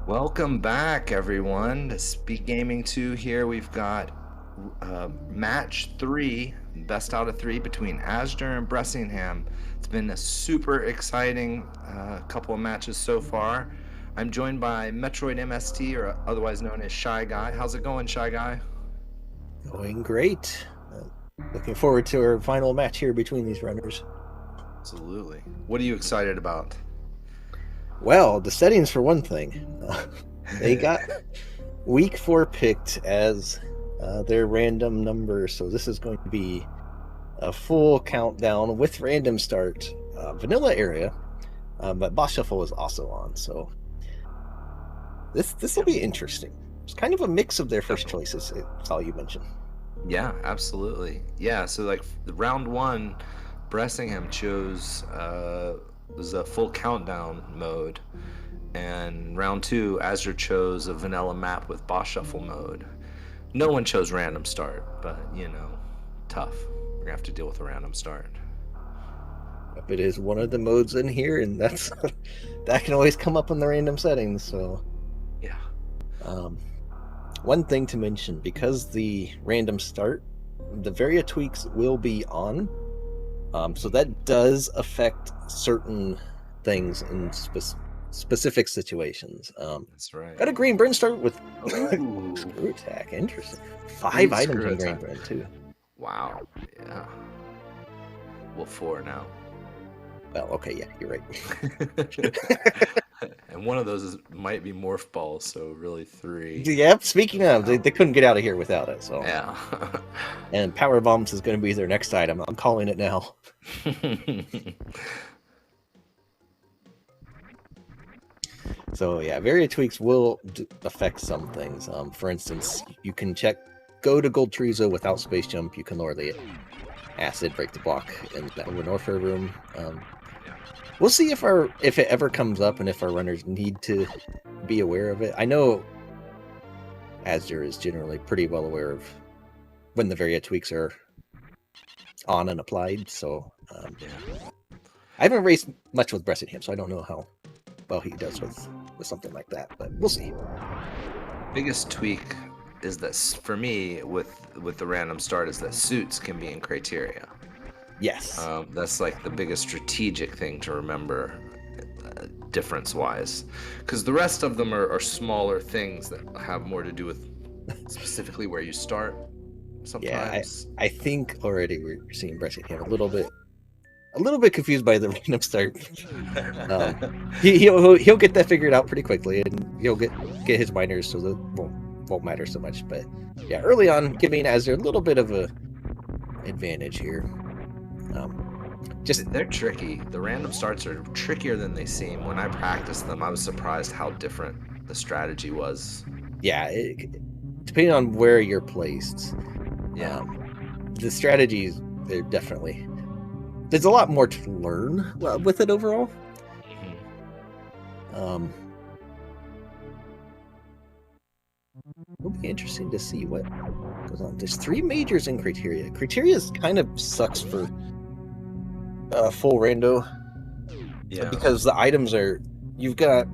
Welcome back, everyone, to SpeedGaming 2 here. We've got match 3, best out of 3 between Azder and Bressingham. It's been a super exciting couple of matches so far. I'm joined by Metroid MST, or otherwise known as Shy Guy. How's it going, Shy Guy? Going great. Looking forward to our final match here between these runners. Absolutely. What are you excited about? Well, the settings for one thing. They got week 4 picked as their random number, so this is going to be a full countdown with random start. Vanilla area, but Boss Shuffle is also on, so this will be interesting. It's kind of a mix of their first choices. It's all you mentioned. Yeah, absolutely. Yeah, so like the round 1, Bressingham chose was a full countdown mode, and round 2, Azure chose a vanilla map with boss shuffle mode. No one chose random start, but tough. We're gonna have to deal with a random start. Yep, it is one of the modes in here, and that's that can always come up in the random settings. So, Yeah. One thing to mention, because the random start, the Varia tweaks will be on. So that does affect certain things in specific situations. That's right. Got a green burn start with Ooh. screw attack. Interesting. 5 Sweet items screw in green attack. burn too. Wow. Yeah. Well, 4 now. Well, okay, yeah, you're right. And one of those might be morph balls, so really 3. Yep. Speaking of, Wow. they couldn't get out of here without it. So, Yeah. and power bombs is going to be their next item. I'm calling it now. So yeah, Varia tweaks will affect some things. For instance, you can go to Gold Chorizo without space jump. You can lower the acid, break the block in the Warfare room. We'll see if it ever comes up and if our runners need to be aware of it. I know Azder is generally pretty well aware of when the Varia tweaks are on and applied. So I haven't raced much with Bressingham, so I don't know how well he does with something like that, but we'll see. Biggest tweak is that for me with the random start is that suits can be in criteria. Yes. That's like the biggest strategic thing to remember, difference wise, because the rest of them are smaller things that have more to do with specifically where you start sometimes. Yeah, I think already we're seeing Bressingham a little bit confused by the random start. He'll get that figured out pretty quickly, and he'll get his minors, so that won't matter so much. But yeah, early on, giving Azure a little bit of a advantage here. They're tricky. The random starts are trickier than they seem. When I practiced them, I was surprised how different the strategy was. Yeah, depending on where you're placed. Yeah. The strategies, they're definitely... There's a lot more to learn with it overall. It'll be interesting to see what goes on. There's 3 majors in criteria. Criteria kind of sucks for full rando. Yeah. Because the items are... You've got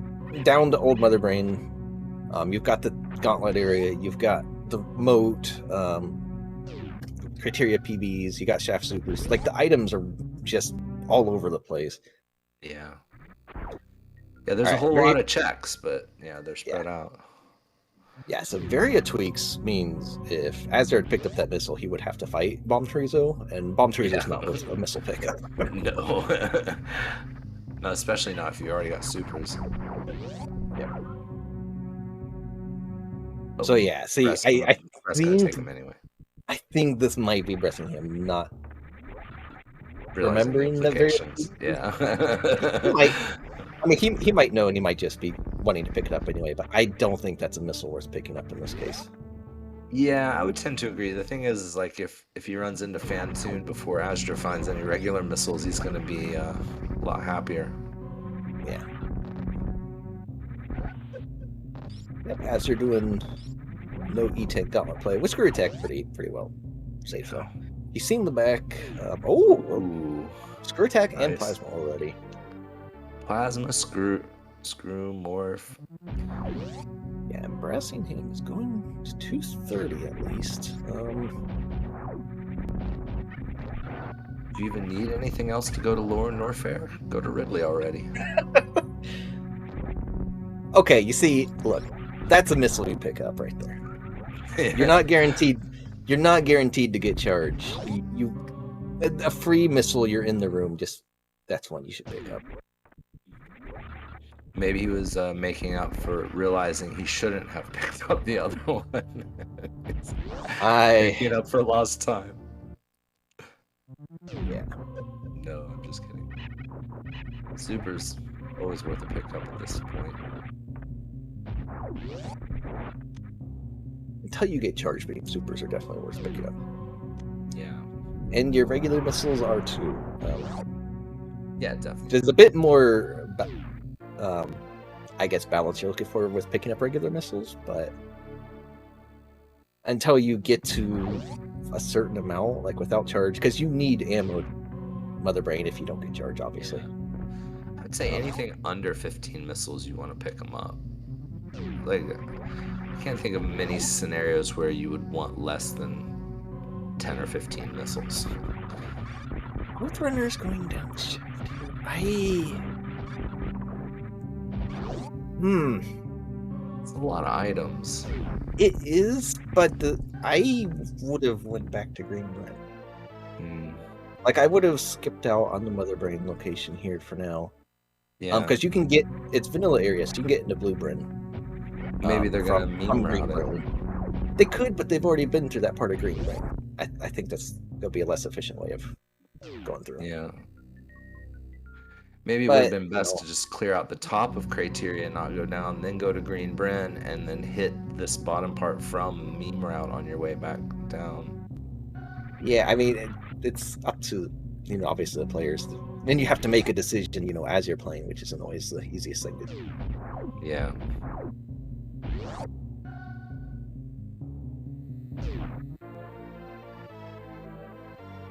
down to Old Mother Brain. You've got the Gauntlet area. You've got the Moat. Criteria PBs. You got Shaft Supers. Like, the items are just all over the place. Yeah. Yeah, there's a whole lot of checks, but yeah, they're spread out. Yeah, so Varia tweaks means if Azzer had picked up that missile, he would have to fight Bomb Chorizo, and Bomb Chorizo is not worth a missile pickup. No. No, especially not if you already got supers. Yeah. So yeah, see, I take them anyway. I think this might be Bressingham not remembering the variations. Yeah. He might know, and he might just be wanting to pick it up anyway. But I don't think that's a missile worth picking up in this case. Yeah, I would tend to agree. The thing is like if he runs into Fantoon before Azure finds any regular missiles, he's going to be a lot happier. Yeah. Yep, Azure doing no E-Tech Gauntlet play. Whisker attack pretty well safe though. You've seen the back. Screw attack and plasma already. Plasma, screw, morph. Yeah, and Bressingham is going to 230 at least. Do you even need anything else to go to Lore Norfair? Go to Ridley already. Okay, you see, look, that's a missile you pick up right there. You're Yeah. not guaranteed. You're not guaranteed to get charged. A free missile. You're in the room. Just that's one you should pick up. Maybe he was making up for realizing he shouldn't have picked up the other one. Making up for lost time. Yeah. No, I'm just kidding. Super's always worth a pickup at this point. Until you get charged beam, supers are definitely worth picking up. Yeah. And your regular missiles are too. Yeah, definitely. There's a bit more, I guess, balance you're looking for with picking up regular missiles, but until you get to a certain amount, like without charge, because you need ammo, Mother Brain, if you don't get charged, obviously. Yeah. I'd say anything under 15 missiles, you want to pick them up. Like, I can't think of many scenarios where you would want less than 10 or 15 missiles. Growth Runner is going down. It's a lot of items. It is, but I would have went back to Green Brain. Like, I would have skipped out on the Mother Brain location here for now. Yeah. Because you can get, it's vanilla areas, so you can get into Blue Brain. Maybe they're gonna meme route it. They could, but they've already been through that part of Green Brain. I think that'll be a less efficient way of going through. Yeah. Maybe it would have been best to just clear out the top of Criteria and not go down, then go to Green Bryn, and then hit this bottom part from meme route on your way back down. Yeah, I mean, it's up to, obviously the players. Then you have to make a decision, as you're playing, which isn't always the easiest thing to do. Yeah.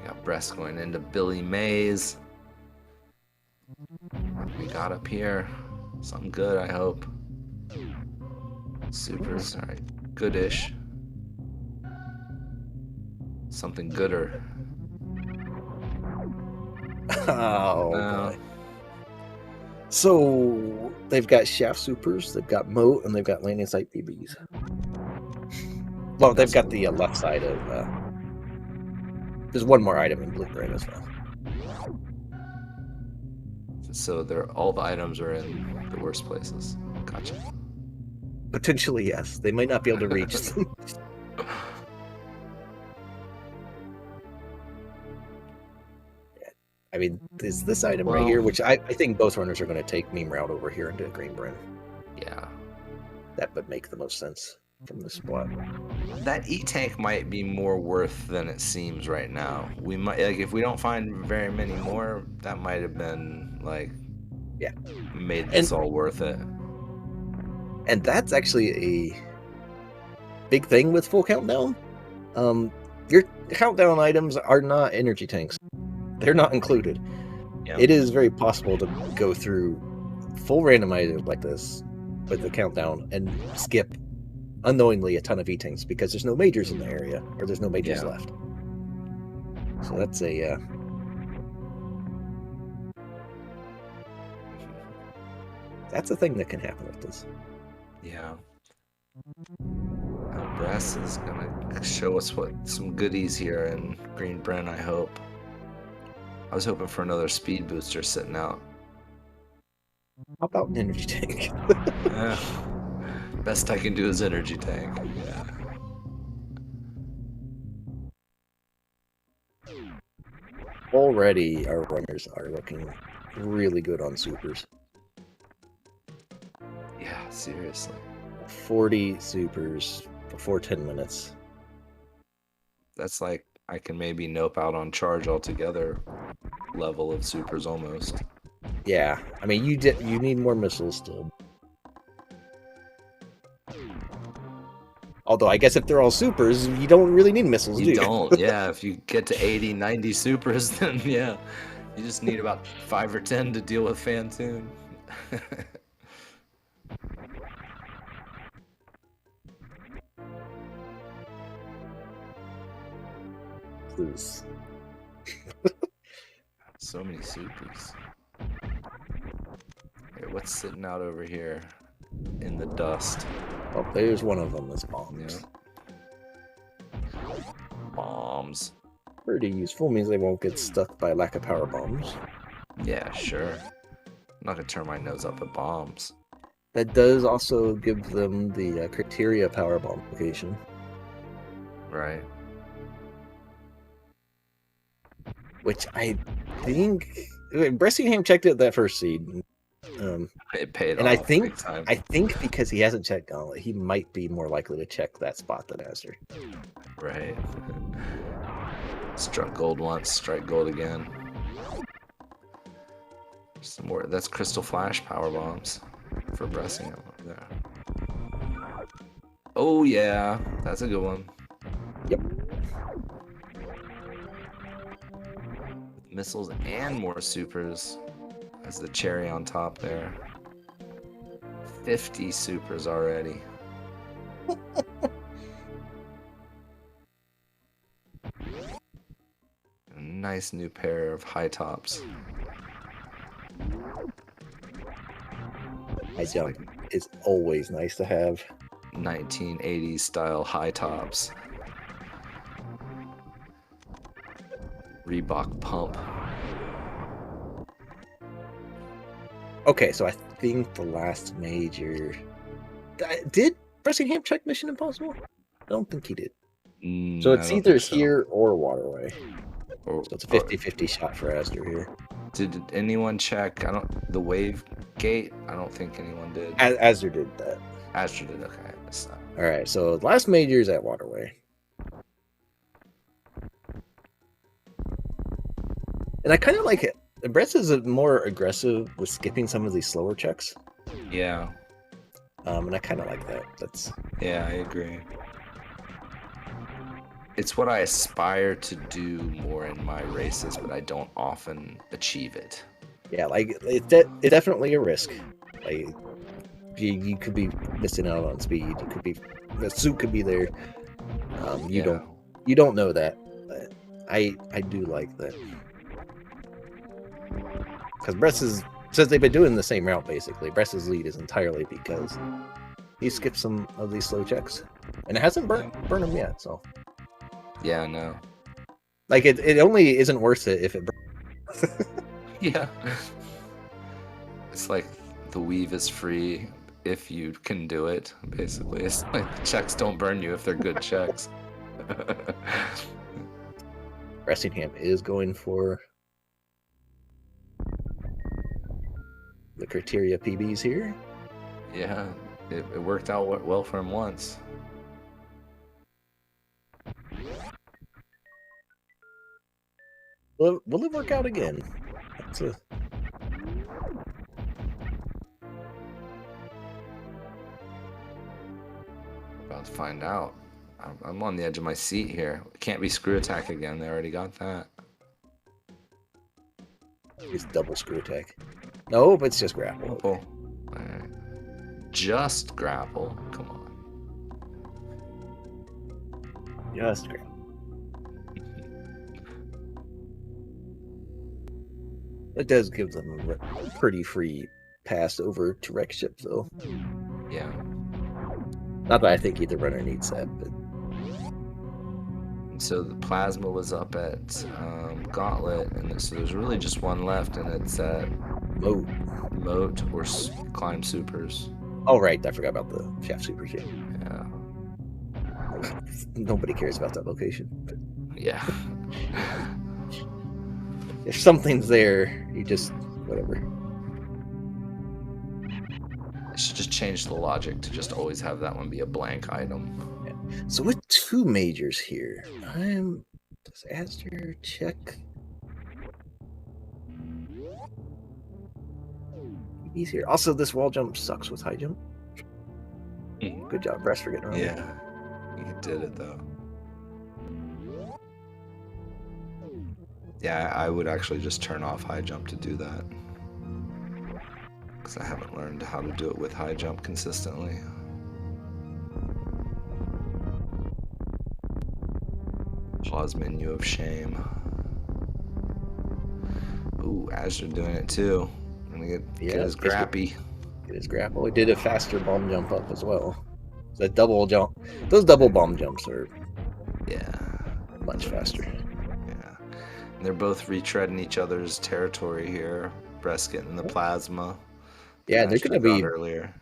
Got Breast going into Billy Mays. What we got up here? Something good, I hope. Supers, alright. Goodish. Something gooder. Oh, boy. So they've got Shaft Supers, they've got Moat, and they've got Landing Site BBs. Well, they've got the left side of. There's one more item in Blue Brain as well. So all the items are in the worst places. Gotcha. Potentially, yes. They might not be able to reach them. I mean, there's this item right here, which I think both runners are going to take meme route over here into Green Bryn. Yeah. That would make the most sense from this spot. That E-Tank might be more worth than it seems right now. We might, if we don't find very many more, that might have been, made this all worth it. And that's actually a big thing with full countdown. Your countdown items are not energy tanks. They're not included. Yep. It is very possible to go through full randomizer like this with the countdown and skip unknowingly a ton of E-tanks because there's no majors in the area, or there's no majors left. So that's that's a thing that can happen with this. Yeah. Brass is gonna show us some goodies here in Green Bryn, I hope. I was hoping for another speed booster sitting out. How about an energy tank? Best I can do is energy tank. Yeah. Already, our runners are looking really good on supers. Yeah, seriously. 40 supers before 10 minutes. That's like I can maybe nope out on charge altogether level of supers almost. Yeah, I mean you need more missiles still. Although I guess if they're all supers, you don't really need missiles, do you? You don't, yeah. If you get to 80, 90 supers, then yeah. You just need about 5 or 10 to deal with Fantoon. Ooze. So many supers. Okay, what's sitting out over here in the dust? Oh, there's one of them. That's bombs. Yeah. Bombs. Pretty useful. Means they won't get stuck by lack of power bombs. Yeah, sure. I'm not gonna turn my nose up at bombs. That does also give them the criteria power bomb location. Right. Which I think Bressingham checked it that first seed. It paid And off big time. I think because he hasn't checked Gauntlet, he might be more likely to check that spot than Azder. Right. Struck gold once, strike gold again. Some more. That's Crystal Flash power bombs for Bressingham over there. Oh yeah, that's a good one. Yep. Missiles and more supers as the cherry on top there. 50 supers already. A nice new pair of high tops. High jump is always nice to have. 1980s style high tops. Reebok pump. Okay, so I think the last major... Did Bressingham check Mission Impossible? I don't think he did. So it's I don't either think so. here or Waterway. Or, So it's a 50-50 shot for Azder here. did anyone check? The wave gate. I don't think anyone did. Azder did that. Astro did. Okay, I missed that. All right, so last major is at Waterway. And I kind of like it. Brett is more aggressive with skipping some of these slower checks. Yeah. And I kind of like that. Yeah, I agree. It's what I aspire to do more in my races, but I don't often achieve it. Yeah, like it's definitely a risk. Like you could be missing out on speed. You could be the suit could be there. You don't know that. But I do like that because since they've been doing the same route basically. Bress's lead is entirely because he skipped some of these slow checks, and it hasn't burned him yet. So yeah, no. like it only isn't worth it if it burns. Yeah. It's like the weave is free if you can do it, basically. It's like the checks don't burn you if they're good checks. Bressingham is going for the criteria PBs here. Yeah, it worked out well for him once. Will it work out again? That's a... About to find out. I'm on the edge of my seat here. Can't be screw attack again. They already got that. It's double screw attack. No, but it's just grapple. Oh, right. Just grapple. Come on. Just grapple. It does give them a pretty free pass over to wreck ship, though. Yeah. Not that I think either runner needs that, but so the plasma was up at Gauntlet, and so there's really just one left, and it's at Moat or Climb Supers. Oh right, I forgot about the Shaft Supers. Yeah. Nobody cares about that location. Yeah. If something's there, you just whatever. I should just change the logic to just always have that one be a blank item. Yeah. So with two majors here, does Azder check? He's here. Also, this wall jump sucks with high jump. Good job, Bress, for getting around. Yeah, you did it though. Yeah, I would actually just turn off high jump to do that. Because I haven't learned how to do it with high jump consistently. Pause menu of shame. Ooh, Azure doing it too. Gonna get his grappy. Get his grapple. He did a faster bomb jump up as well. That double jump. Those double bomb jumps are much faster. Yeah. And they're both retreading each other's territory here. Breast getting the plasma. Yeah, they're gonna be earlier.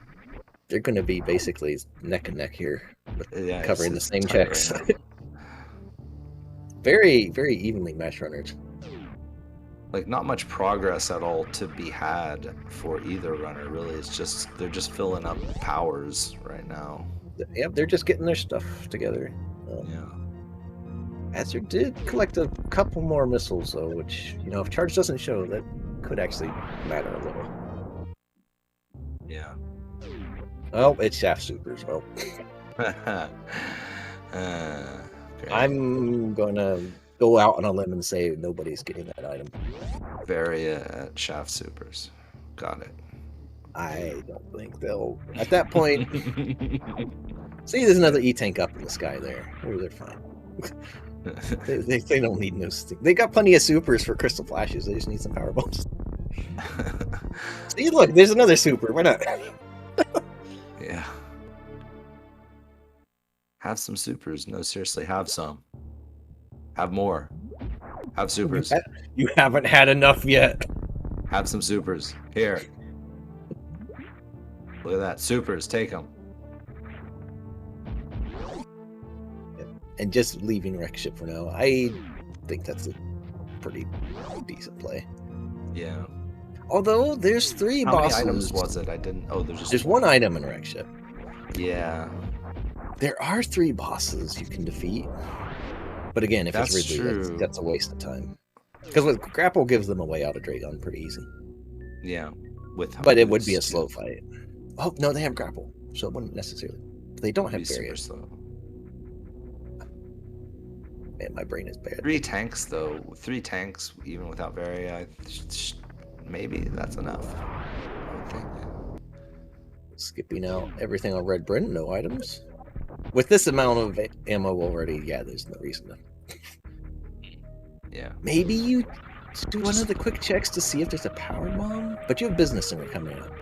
They're gonna be basically neck and neck here, covering the same checks. Right very, very evenly matched runners. Like not much progress at all to be had for either runner. Really, it's just they're just filling up powers right now. Yep, they're just getting their stuff together. Azure did collect a couple more missiles though, which if charge doesn't show, that could actually matter a little. Yeah. Well, it's shaft supers. Well, I'm gonna go out on a limb and say nobody's getting that item. Varia at shaft supers. Got it. I don't think they'll. At that point, see, there's another E-tank up in the sky there. Oh, they're fine. they don't need no stick. They got plenty of supers for crystal flashes. They just need some power bombs. See, look, there's another super. Why not? Yeah. Have some supers. No, seriously, have some. Have more. Have supers. You haven't had enough yet. Have some supers. Here. Look at that. Supers. Take them. And just leaving wreck ship for now. I think that's a pretty decent play. Yeah. Although there's 3 bosses. How many items was it? I didn't. Oh, there's one item in wreck ship. Yeah. There are 3 bosses you can defeat. But again, if that's it's Ridley, that's a waste of time. Because with grapple gives them a way out of Dragon pretty easy. Yeah. But it would be a slow fight. Oh no, they have grapple, so it wouldn't necessarily. They don't have barriers. Man, my brain is bad. 3 tanks though. 3 tanks even without Varia. Maybe that's enough. I would think. Skipping out everything on Red Bryn, no items. With this amount of ammo already, yeah, there's no reason to. Yeah. Maybe you do one of the quick checks to see if there's a power bomb, but you have business center coming up.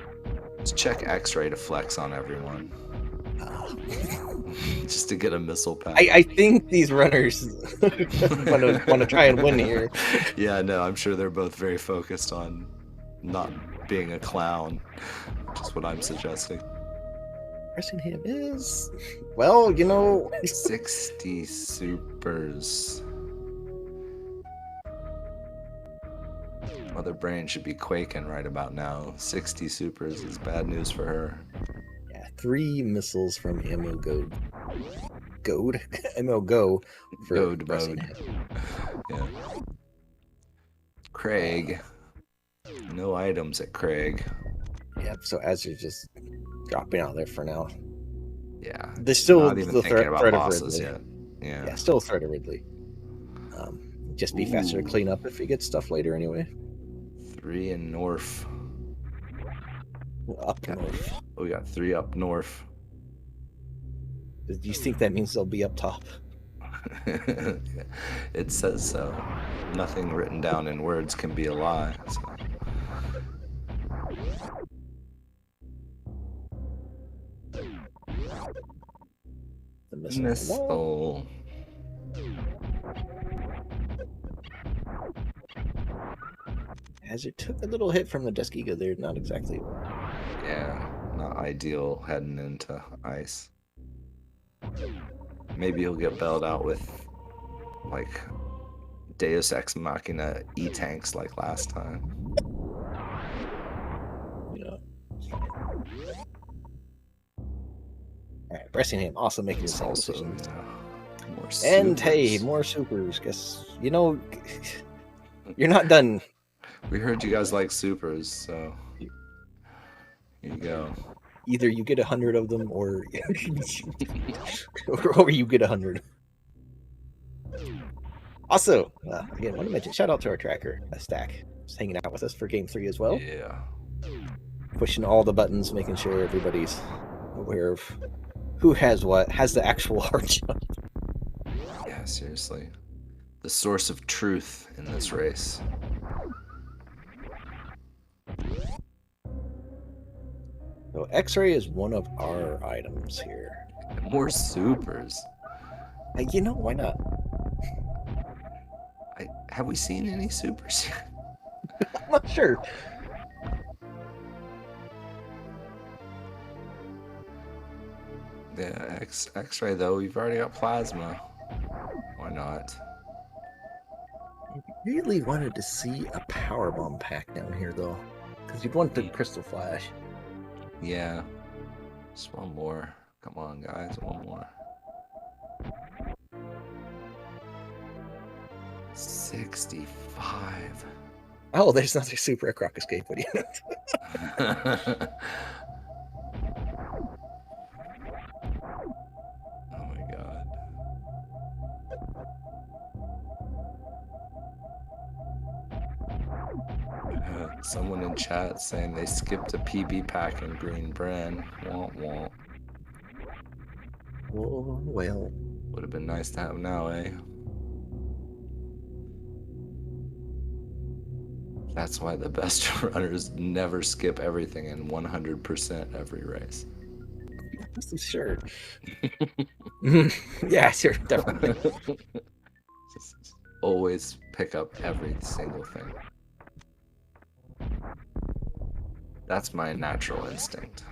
Just check X-ray to flex on everyone. Just to get a missile pack. I think these runners want to try and win here. Yeah, no, I'm sure they're both very focused on not being a clown, which is what I'm suggesting. Bressingham is, well, 60 supers. Mother Brain should be quaking right about now. 60 supers is bad news for her. Yeah, 3 missiles from Ammo Go. Ammo Go for Goad mode. Yeah. Craig. No items at Craig. Yep, so Azur's just dropping out there for now. Yeah. There's still not even the thinking about threat bosses of Ridley. yet. Yeah, still a threat of Ridley. Just be faster to clean up if he gets stuff later anyway. 3 in north. Up north. We got 3 up north. Do you think that means they'll be up top? It says so. Nothing written down in words can be a lie. So. The missile. As it took a little hit from the Deskiga there, not exactly. Yeah, not ideal heading into ice. Maybe he'll get bailed out with, like, Deus Ex Machina E-tanks like last time. Yeah. Alright, Bressingham also making his Also, decisions. more And supers. hey, more supers. Guess, you're not done. We heard you guys like supers, so here you go. Either you get 100 of them, or or you get 100. Also, again, I want to mention, shout out to our tracker, Stack, just hanging out with us for Game 3 as well. Yeah. Pushing all the buttons, making sure everybody's aware of who has what, has the actual hard jump. Yeah, seriously. the source of truth in this race. So X-ray is one of our items here. More supers. You know, why not? Have we seen any supers yet? I'm not sure. Yeah, X-ray though. We've already got plasma. Why not? I really wanted to see a power bomb pack down here though, because you'd want the crystal flash. Yeah. Just one more. Come on, guys. One more. 65. Oh, there's another super at Croc Escape. What do you know? Oh my god. Someone in chat saying they skipped a PB pack in Green Bren. Womp womp. Oh, well. Would have been nice to have now, eh? That's why the best runners never skip everything in 100% every race. Sure. Yeah, sure, definitely. Just always pick up every single thing. That's my natural instinct.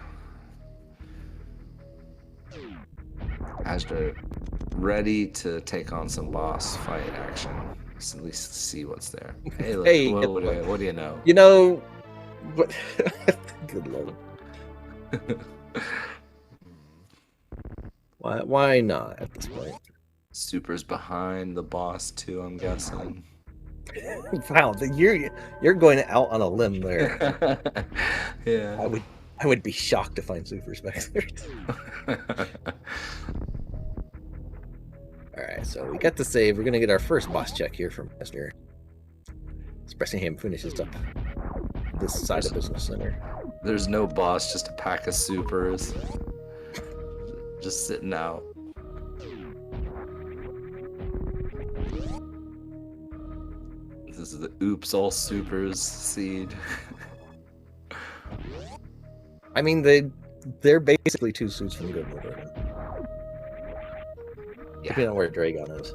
Azder, ready to take on some boss fight action. Just at least see what's there. Hey, look, Hey, what do you know? You know, but good lord. Why not at this point? Super's behind the boss too, I'm guessing. Wow, you're going out on a limb there. Yeah. I would be shocked to find supers back there. Alright, so we got the save. We're gonna get our first boss check here from Esther. Bressingham finishes up this side of Business Center. There's no boss, just a pack of supers. Just sitting out. This is the oops all supers seed. I mean, they're basically two suits from Good Mode. Yeah. Depending on where Dragon is.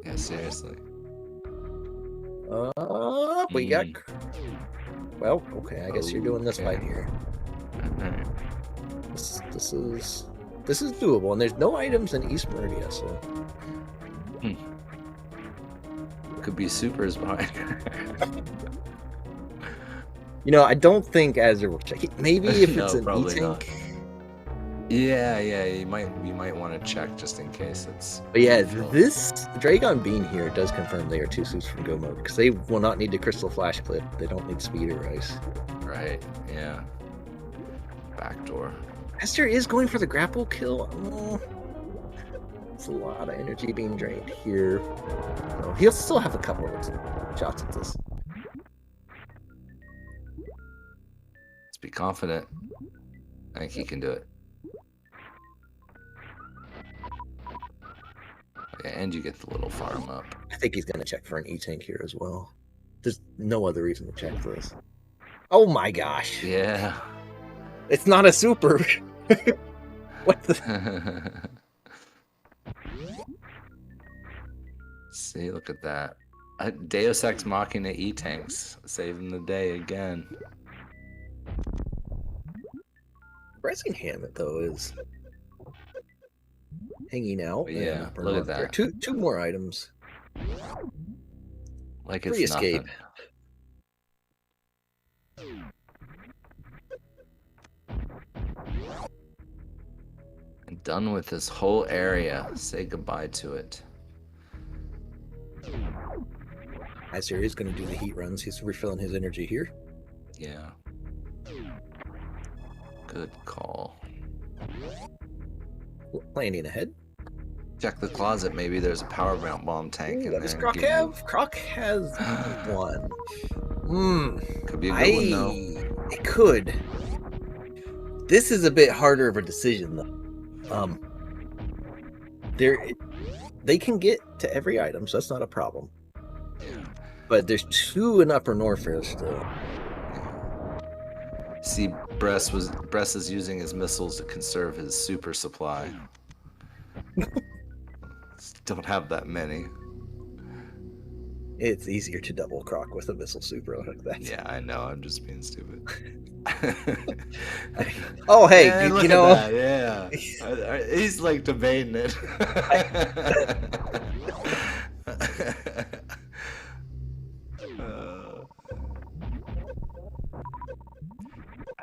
Yeah, seriously. We got. Well, okay. I guess you're doing this fight here. Alright. This is doable, and there's no items in East Meridia, so. Could be supers behind. You know, I don't think Azure will check it. Maybe if No, it's an probably E-Tank. Yeah, you might want to check just in case it's. But yeah, this Dragon Bean here does confirm they are two suits from Go Mode, because they will not need the Crystal Flash Clip. They don't need Speed or Ice. Right, yeah. Backdoor. Esther is going for the grapple kill. Oh, it's a lot of energy being drained here. So he'll still have a couple of shots at this. Let's be confident. I think he can do it. Yeah, and you get the little farm up. I think he's going to check for an E-Tank here as well. There's no other reason to check this. Oh my gosh. Yeah. It's not a super. What the? See, look at that. Deus Ex Machina E-Tanks saving the day again. Bressingham, though, is hanging out. Yeah, look at that. Two more items. Like it's Free escape. Nothing. And done with this whole area. Say goodbye to it. Azir is going to do the heat runs. He's refilling his energy here. Yeah. Good call. Landing ahead. Check the closet. Maybe there's a power bomb tank in What there. does Croc have? Croc has one. Could be a good one, though. It could. This is a bit harder of a decision, though. they can get to every item, so that's not a problem. Yeah. But there's 2 in Upper Norfair still. See, Bress is using his missiles to conserve his super supply. Don't have that many. It's easier to double croc with a missile super like that. Yeah, I know. I'm just being stupid. Oh, hey, yeah, look you at know, that. Yeah, he's like debating it.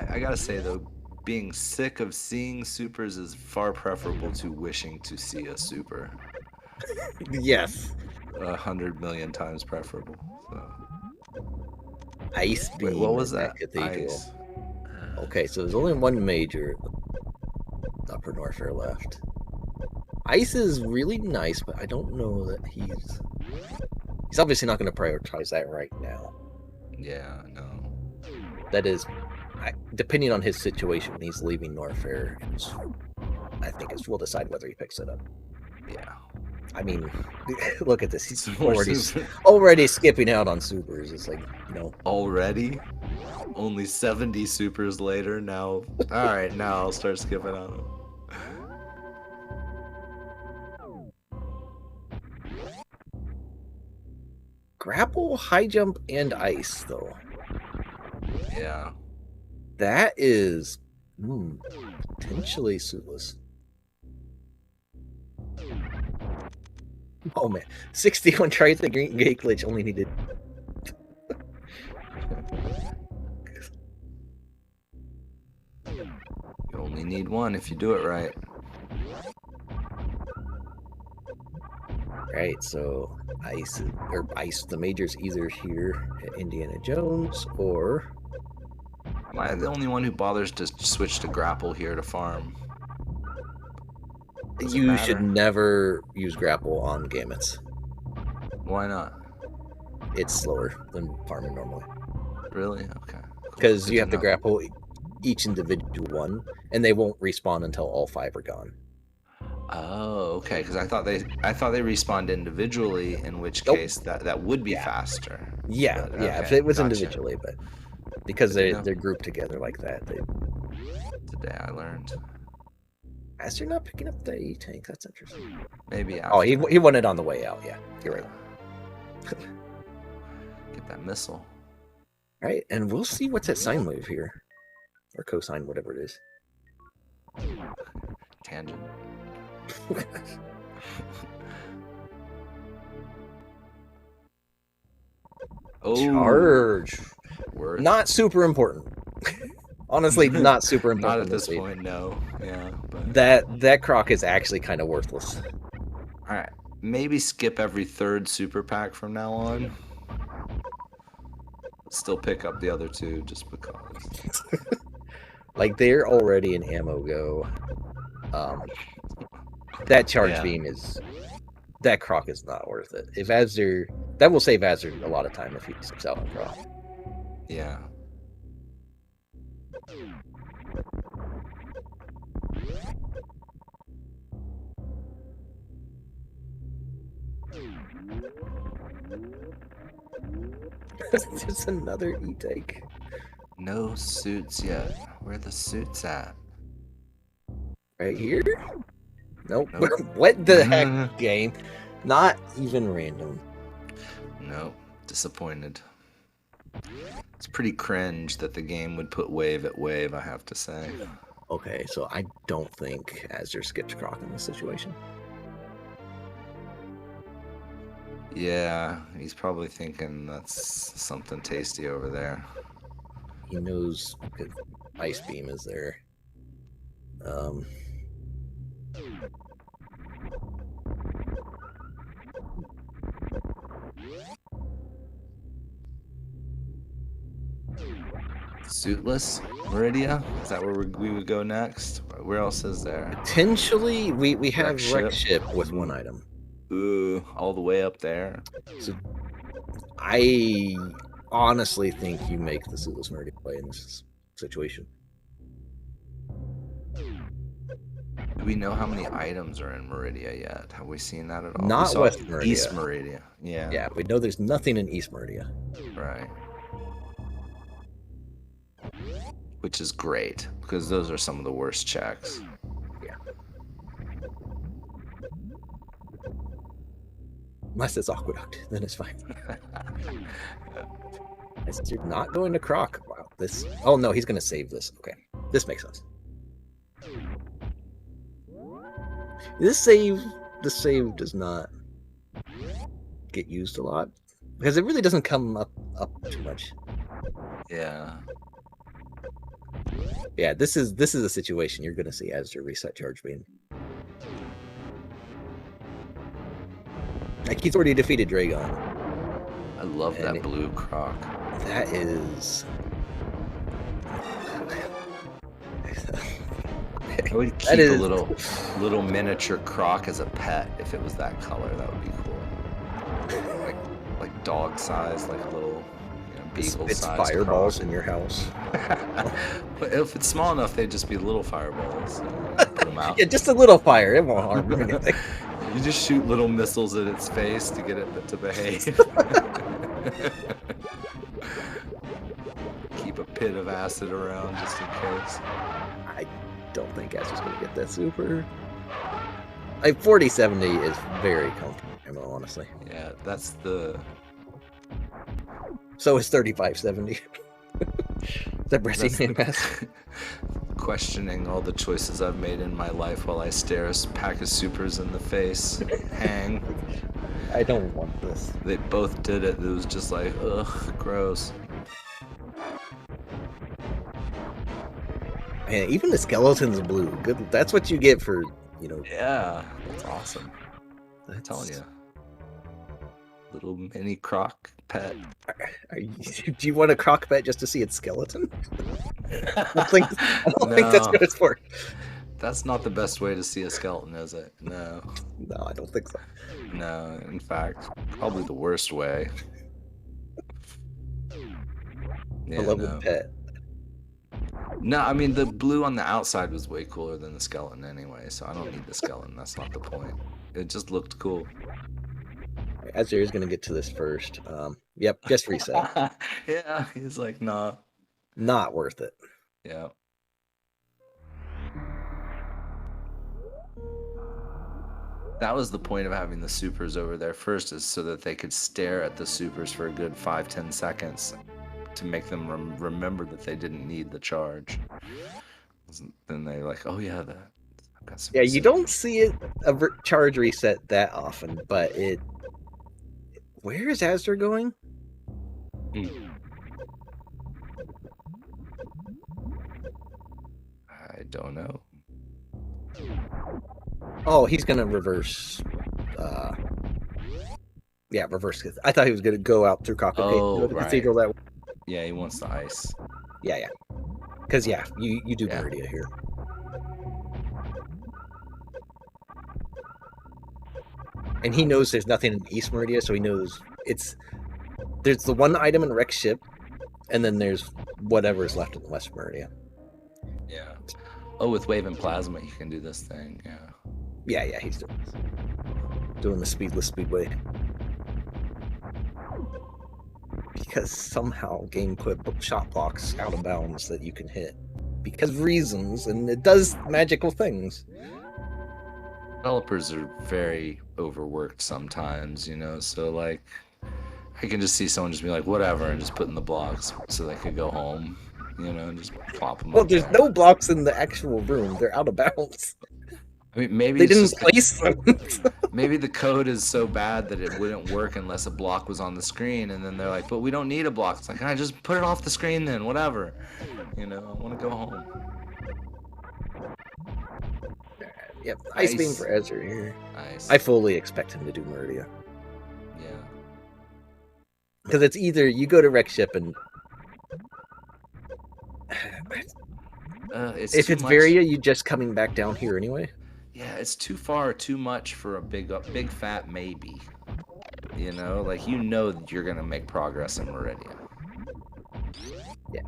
I gotta say though, being sick of seeing supers is far preferable to wishing to see a super. yes, 100 million times preferable. So. ice Wait, what beam was in that that? cathedral. Ice. Okay, so there's only one major Upper Norfair left. Ice is really nice, but I don't know that he's obviously not going to prioritize that right now. Yeah, no. That is, depending on his situation when he's leaving Norfair, I think we'll decide whether he picks it up. Yeah. I mean, look at this. He's More already skipping out on supers. It's like, Already? Only 70 supers later now. Alright, now I'll start skipping on them. Grapple, high jump, and ice, though. Yeah. That is potentially suitless. Oh man, 61 tries the green gate glitch only needed. You only need one if you do it right. Right, so ice, the major's either here at Indiana Jones or. Am I the only one who bothers to switch to grapple here to farm? You should never use grapple on gamuts. Why not? It's slower than farming normally. Really? Okay. Because you have to grapple each individual one, and they won't respawn until all 5 are gone. Oh, okay. Because I thought they respawned individually, in which case that would be faster. Yeah, but, yeah. Okay, If it was individually, but because they're grouped together like that, Today I learned. As you're not picking up the E-tank, that's interesting. Maybe after. Oh, he won it on the way out. Yeah, you're right. Get that missile. All right, and we'll see what's at sine wave here, or cosine, whatever it is. Tangent. Oh, charge. Worth. Not super important. Honestly, not super important. Not at this point, no. Yeah. But... That croc is actually kind of worthless. All right, maybe skip every 3rd super pack from now on. Still pick up the other 2 just because. Like they're already in ammo go. That charge beam is. That croc is not worth it. If Azder, that will save Azder a lot of time if he skips out on croc. Yeah. There's another E-tank. No suits yet. Where are the suits at? Right here? Nope. What the heck, game? Not even random. Nope. Disappointed. It's pretty cringe that the game would put wave at wave, I have to say. Okay, so I don't think Azder skips croc in this situation. Yeah, he's probably thinking that's something tasty over there. He knows ice beam is there. Suitless Meridia? Is that where we would go next? Where else is there? Potentially, we have wreck ship with 1 item. Ooh, all the way up there. So I honestly think you make the Suitless Meridian play in this situation. Do we know how many items are in Meridia yet? Have we seen that at all? We Not saw West East Meridia. Meridia. Yeah. Yeah, we know there's nothing in East Meridia. Right. Which is great because those are some of the worst checks. Yeah. Unless it's Aqueduct, then it's fine. You're not going to Croc. Wow. This. Oh no, he's gonna save this. Okay, this makes sense. This save does not get used a lot because it really doesn't come up too much. Yeah. Yeah, this is a situation you're gonna see as your reset charge beam. Like he's already defeated Dragon. I love that blue croc. That is. I would keep a little miniature croc as a pet if it was that color. That would be cool. Like dog size, like a little beagle size. Fireballs croc in your house. But if it's small enough, they'd just be little fireballs. Put them out. Yeah, just a little fire. It won't harm anything. You just shoot little missiles at its face to get it to behave. Keep a pit of acid around just in case. I don't think Azder's going to get that super. Like 4070 is very comfortable, honestly. Yeah, that's the. So is 3570. That Bressingham has. Questioning all the choices I've made in my life while I stare a pack of supers in the face. Hang. I don't want this. They both did it. It was just like, ugh, gross. Man, even the skeleton's blue. Good. That's what you get for, Yeah, that's awesome. I'm telling you. Little mini croc pet. Do you want a croc pet just to see its skeleton? I don't think that's what it's for. That's not the best way to see a skeleton, is it? No. No, I don't think so. No, in fact, probably the worst way. Yeah, Beloved pet. No, I mean, the blue on the outside was way cooler than the skeleton anyway, so I don't need the skeleton. That's not the point. It just looked cool. Azder is going to get to this first. Yep, just reset. Yeah, he's like, nah. Not worth it. Yeah. That was the point of having the supers over there first, is so that they could stare at the supers for a good 5-10 seconds to make them remember that they didn't need the charge. Then they're like, oh yeah, I've got some. Yeah, you don't see it a charge reset that often, but it. Where is Azder going? I don't know. Oh, he's gonna reverse. Yeah, reverse. I thought he was gonna go out through Cathedral that way. Yeah, he wants the ice. Yeah. Because you do Meridia here. And he knows there's nothing in East Meridia, so he knows there's the one item in Rex ship, and then there's whatever is left in West Meridia. Yeah. Oh, with Wave and Plasma, you can do this thing. Yeah. Yeah, he's doing the speedless speedway. Because somehow game put shot blocks out of bounds that you can hit. Because reasons, and it does magical things. Developers are very overworked sometimes, so like I can just see someone just be like, whatever, and just put in the blocks so they could go home, and just plop them Well, up there's there. no blocks in the actual room. They're out of bounds. I mean, maybe they didn't place them. Maybe the code is so bad that it wouldn't work unless a block was on the screen, and then they're like, but we don't need a block. It's like, I just put it off the screen then, whatever. I want to go home. Yep, Ice Beam for Azder here. Nice. I fully expect him to do Meridia. Yeah. Because it's either you go to Rex ship and if it's Varia, you just coming back down here anyway. Yeah, it's too far, too much for a big fat maybe. Like that you're gonna make progress in Meridia. Yeah.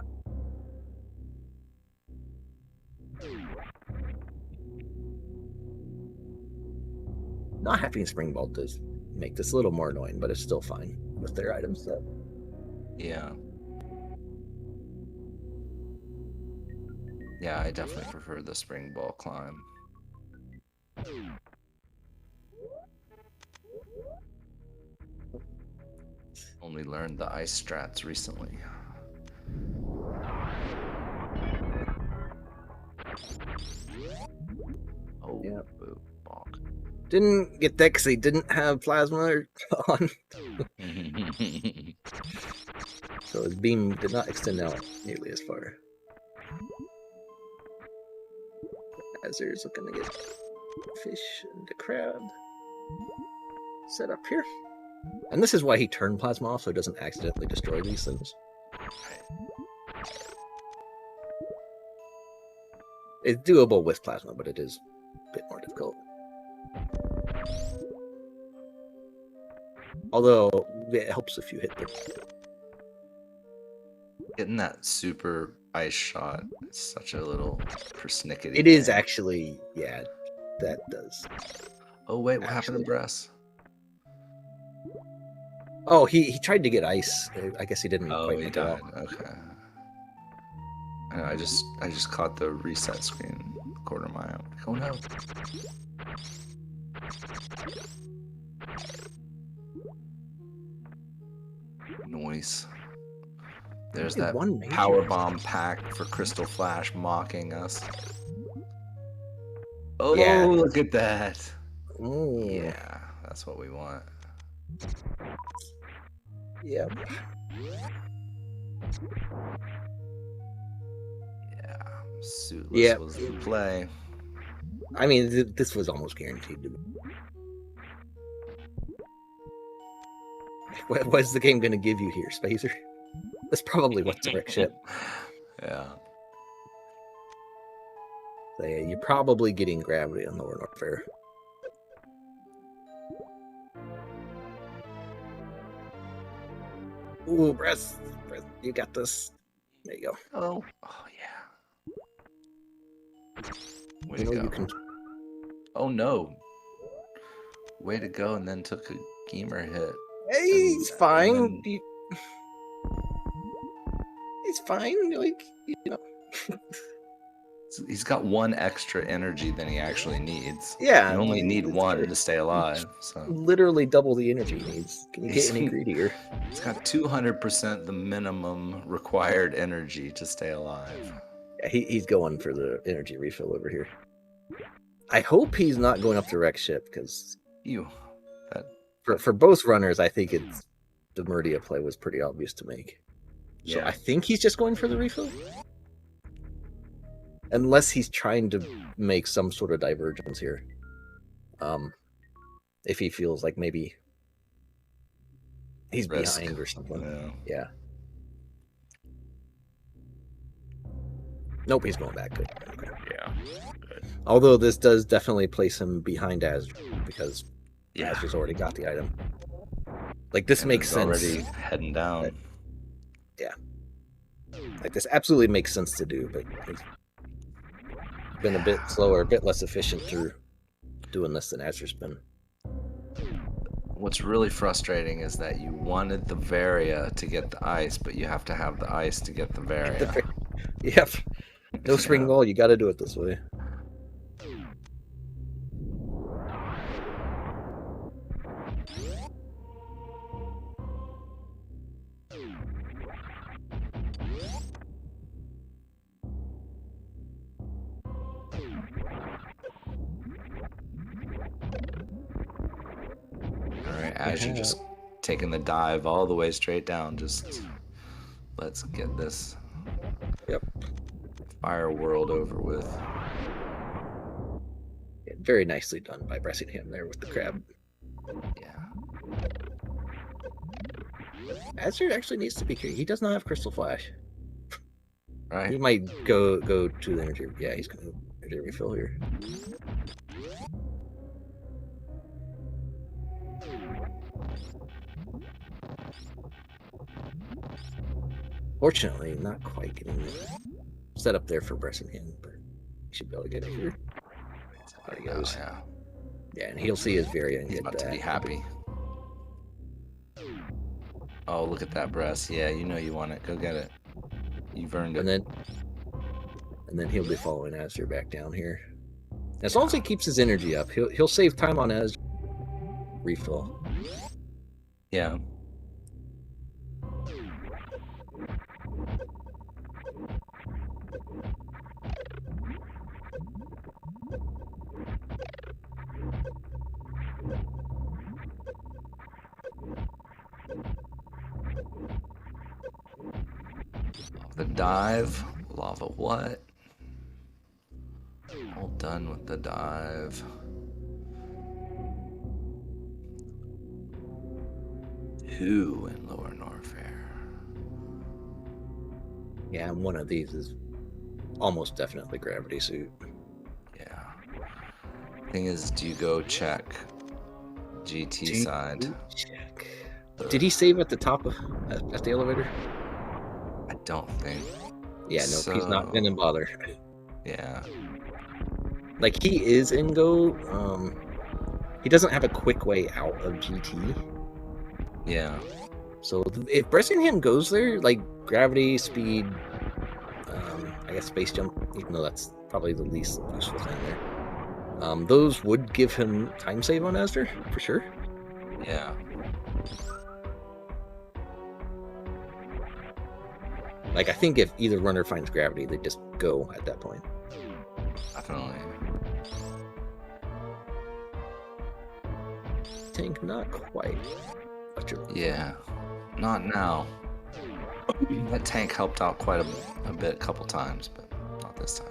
Not having Spring Ball does make this a little more annoying, but it's still fine with their item set. Yeah. Yeah, I definitely prefer the spring ball climb. Only learned the ice strats recently. Oh, Yeah. boo, bonk. Didn't get that because they didn't have plasma on. So his beam did not extend out nearly as far. Azder's looking to get fish and the crab set up here. And this is why he turned plasma off, so it doesn't accidentally destroy these things. It's doable with plasma, but it is a bit more difficult. Although it helps if you hit the... Getting that super ice shot is such a little persnickety It is thing. actually, yeah, that does. Oh wait, what happened actually. to Bress? Oh, he tried to get ice. I guess he didn't Oh, quite he make it died. out. Okay. I just caught the reset screen quarter mile. Oh no. Noise. There's that One major power bomb pack for Crystal Flash mocking us. Oh, Yeah. look at that. Ooh. Yeah, that's what we want. Yep. Yeah, suitless Yep. was the play. I mean, this was almost guaranteed to be. What's the game going to give you here, Spacer? That's probably what's a wreck ship. Yeah. So, yeah, you're probably getting gravity on Lower North Fair. Ooh, Bress, you got this. There you go. Oh yeah. Way to go. You can... Oh no. Way to go, and then took a gamer hit. Hey, he's fine. Then... He's fine. Like, you know. He's got one extra energy than he actually needs. Yeah. You only need one to stay alive. So literally double the energy he needs. Can you get any greedier? He's got 200% the minimum required energy to stay alive. Yeah, he's going for the energy refill over here. I hope he's not going up the wreck ship, because for both runners, I think it's the Meridia play was pretty obvious to make. So Yeah. I think he's just going for the refill. Unless he's trying to make some sort of divergence here. If he feels like maybe he's behind or something. Yeah. Nope, he's going back. Good. Okay. Yeah. Good. Although this does definitely place him behind Azder, because Azder's already got the item. Like, this makes sense. Already heading down. Yeah. Like, this absolutely makes sense to do, but he's been a bit slower, a bit less efficient through doing this than Azder's been. What's really frustrating is that you wanted the Varia to get the ice, but you have to have the ice to get the Varia. Yep. No spring ball, you gotta do it this way. Alright, as you're just taking the dive all the way straight down, just let's get this fire world over with. Yeah, very nicely done by Bressingham there with the crab. Yeah. Azder actually needs to be careful. He does not have Crystal Flash. Right. He might go to the energy. Yeah, he's going to energy refill here. Fortunately, not quite getting set up there for Bressingham, but he should be able to get it here. There he goes. Yeah. Yeah, and he'll see his Varia and He's get about to that. be happy. Oh, look at that breast. Yeah, you know you want it. Go get it. You've earned it. And then he'll be following Azure back down here. As long as he keeps his energy up, he'll save time on Azure. Refill. Yeah. The dive. Lava what? All done with the dive. Who in Lower Norfair? Yeah, and one of these is almost definitely gravity suit. Yeah. Thing is, do you go check GT side? Check. Did he save at the top of at the elevator? I don't think. Yeah, no, he's not gonna bother. Yeah. Like he is in Go. He doesn't have a quick way out of GT. Yeah. So if Bressingham goes there, like gravity, speed, I guess space jump, even though that's probably the least useful thing there. Those would give him time save on Azder for sure. Yeah. Like I think if either runner finds gravity, they just go at that point. Definitely. Tank, not quite. Yeah. Not now. That tank helped out quite a bit, a couple times, but not this time.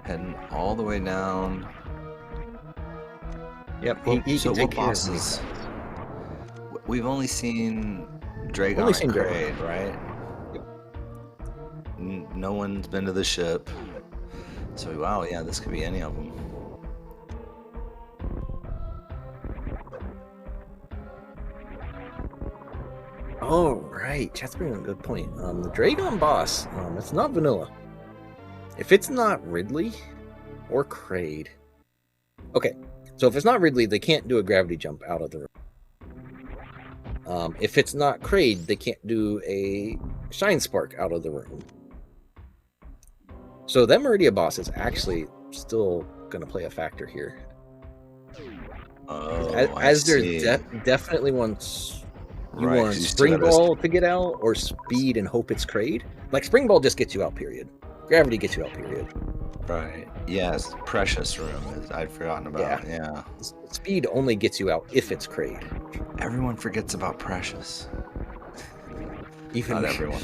Heading all the way down. Yep. Well, he so can take what care of bosses? We've only seen Dragon Only and seen Kraid, Dragon. right? Yep. No one's been to the ship. So wow, yeah, this could be any of them. Oh, right. Chat's bringing a good point. The Dragon boss, it's not vanilla. If it's not Ridley or Kraid. Okay, so if it's not Ridley, they can't do a gravity jump out of the room. If it's not Kraid, they can't do a Shine Spark out of the room. So that Meridia boss is actually still going to play a factor here. Oh, as there's definitely once you right, want Spring Ball to get out or Speed and hope it's Kraid. Like Spring Ball just gets you out, period. Gravity gets you out, period. Right. Yes, Precious Room. I'd forgotten about. Yeah. Speed only gets you out if it's Kraid. Everyone forgets about Precious. Even not everyone.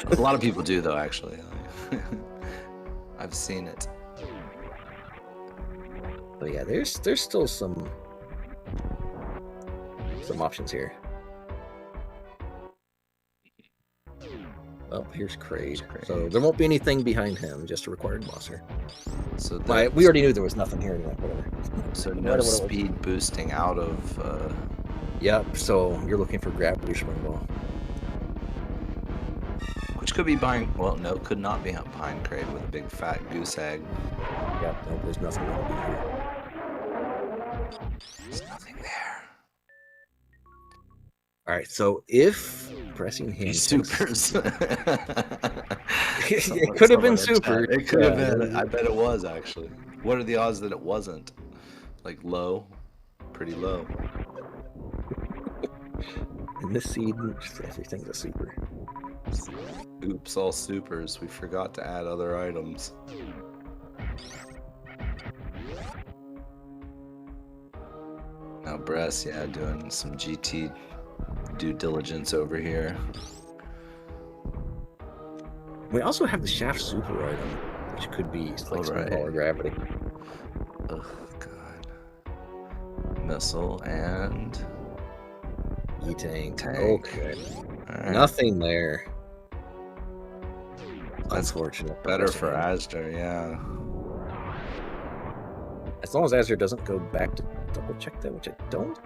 A lot of people do, though. Actually, I've seen it. But yeah, there's still some options here. Well, here's Kraid. So there won't be anything behind him, just a required bosser. So we already knew there was nothing here anyway, whatever. So no speed boosting out of... Yep, so you're looking for gravity Spring Ball. Which could be behind... Well, no, could not be behind Kraid with a big fat goose egg. Yep, no, there's nothing going to be here. There's nothing there. Alright, so if Bressingham supers. It could have been super. It could have been. I bet it was, actually. What are the odds that it wasn't? Like low? Pretty low. In this seed, everything's a super. Oops, all supers. We forgot to add other items. Now Bress, yeah, doing some GT due diligence over here. We also have the Shaft super item, which could be like Spring Ball or gravity. Oh god. Missile and E-Tank. Tank. Okay. All right. Nothing there. That's Unfortunate. better for Bressingham. Azder, yeah. As long as Azder doesn't go back to double check that, which I don't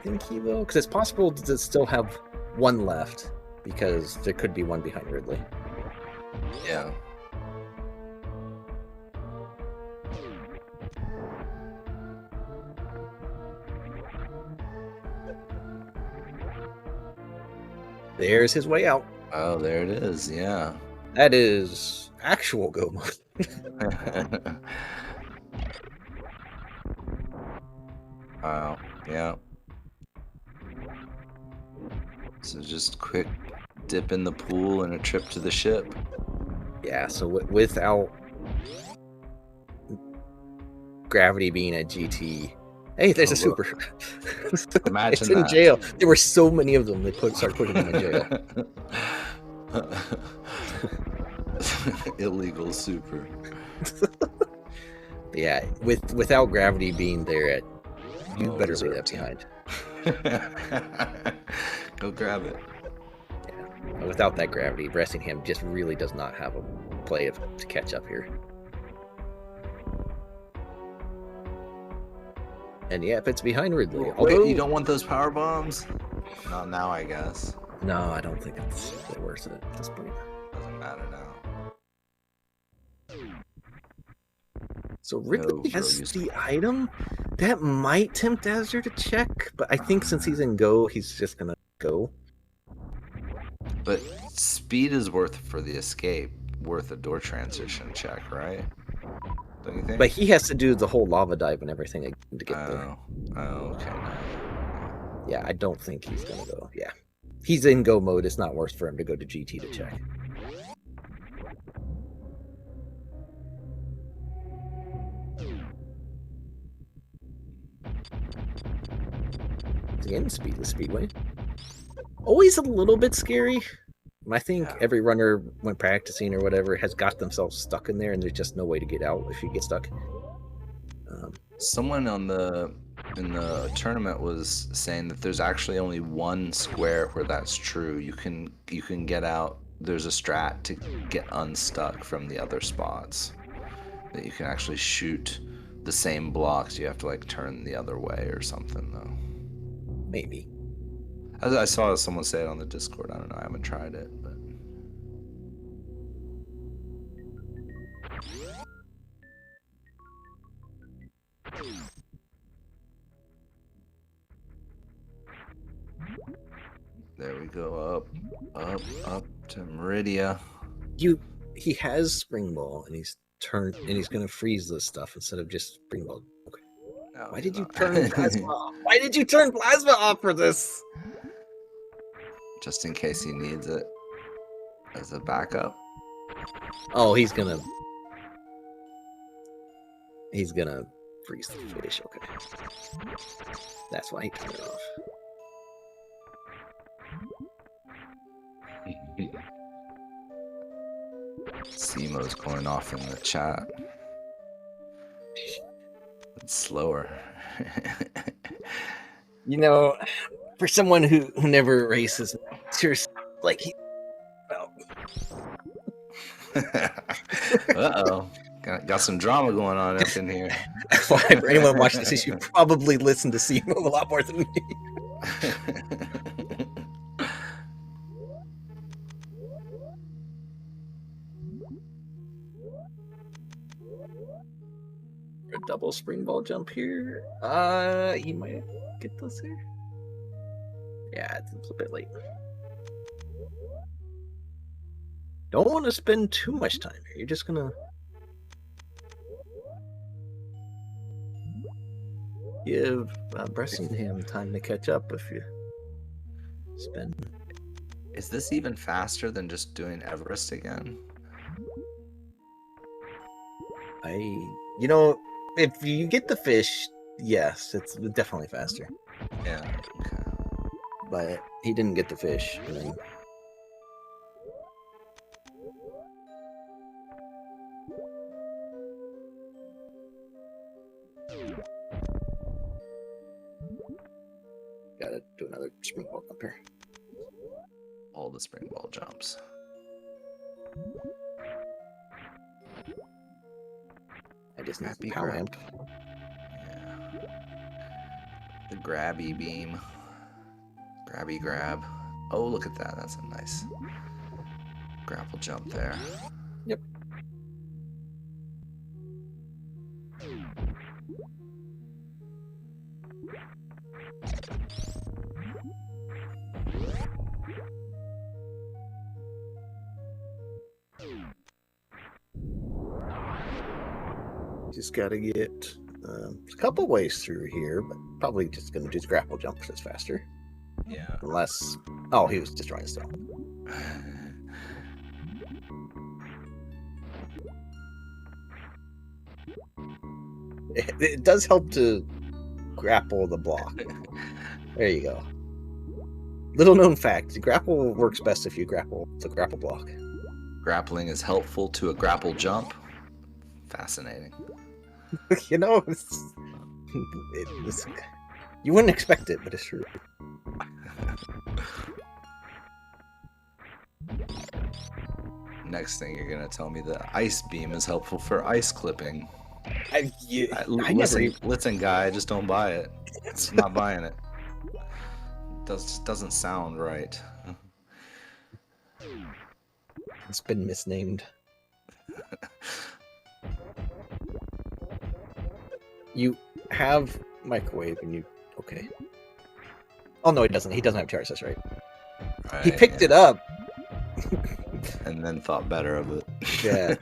think he will, because it's possible to still have one left, because there could be one behind Ridley. Yeah. There's his way out. Oh, there it is. Yeah. That is actual go mode. Wow. Yeah. So just quick dip in the pool and a trip to the ship. Yeah, so without gravity being a GT. Hey, there's Oh, a super. Imagine it's in that. jail. There were so many of them. They started putting them in jail. Illegal super. Yeah, without gravity being there, you better leave that team. behind. Go grab it. Yeah, without that gravity, Bressingham just really does not have a play to catch up here. And yeah, if it's behind Ridley, although wait, you don't want those power bombs? Not now, I guess. No, I don't think it's really worth it at this point. Doesn't matter now. So Ridley has the item that might tempt Azder to check, but I think since he's in go, he's just gonna go. But speed is worth for the escape, worth a door transition check, right? Don't you think? But he has to do the whole lava dive and everything again to get there. Oh, okay. Yeah, I don't think he's gonna go. Yeah, he's in go mode. It's not worth for him to go to GT to check. Again, speedless speedway. Always a little bit scary. I think every runner, when practicing or whatever, has got themselves stuck in there, and there's just no way to get out if you get stuck. Someone in the tournament was saying that there's actually only one square where that's true. You can get out. There's a strat to get unstuck from the other spots. That you can actually shoot the same blocks. You have to like turn the other way or something though. Maybe. I saw someone say it on the Discord. I don't know. I haven't tried it, but. There we go. Up to Meridia. He has Spring Ball, and he's gonna freeze this stuff instead of just Spring Ball. Okay. No, why did you turn Plasma off? Why did you turn Plasma off for this? Just in case he needs it as a backup. Oh, he's gonna freeze the fish. Okay. That's why he turned it off. Simo's going off in the chat. It's slower. You know, for someone who never races, seriously, like he. Uh-oh. Got some drama going on up in here. For anyone watching this, you probably listen to Simo a lot more than me. A double spring ball jump here. He might get this here. Yeah, it's a bit late. Don't want to spend too much time here. You're just gonna give Bressingham time to catch up if you spend. Is this even faster than just doing Everest again? You know, if you get the fish, yes, it's definitely faster. Yeah. Okay. But he didn't get the fish. I mean, gotta do another spring ball up here. all the spring ball jumps. I just need the Grabby power grab. amp. Yeah. The grabby beam. Grabby grab. Oh, look at that. That's a nice grapple jump there. Yep. Just gotta get a couple ways through here, but probably just gonna do the grapple jump because it's faster. Yeah. Unless, oh, he was destroying stuff. It does help to grapple the block. There you go. Little known fact: grapple works best if you grapple the grapple block. Grappling is helpful to a grapple jump. Fascinating. You know, you wouldn't expect it, but it's true. Next thing you're gonna tell me the ice beam is helpful for ice clipping. I Listen, guy, I just don't buy it. I'm not buying it. Just doesn't sound right. It's been misnamed. You have microwave and you okay. Oh no, he doesn't. He doesn't have charge, that's right. He picked it up. And then thought better of it. Yeah.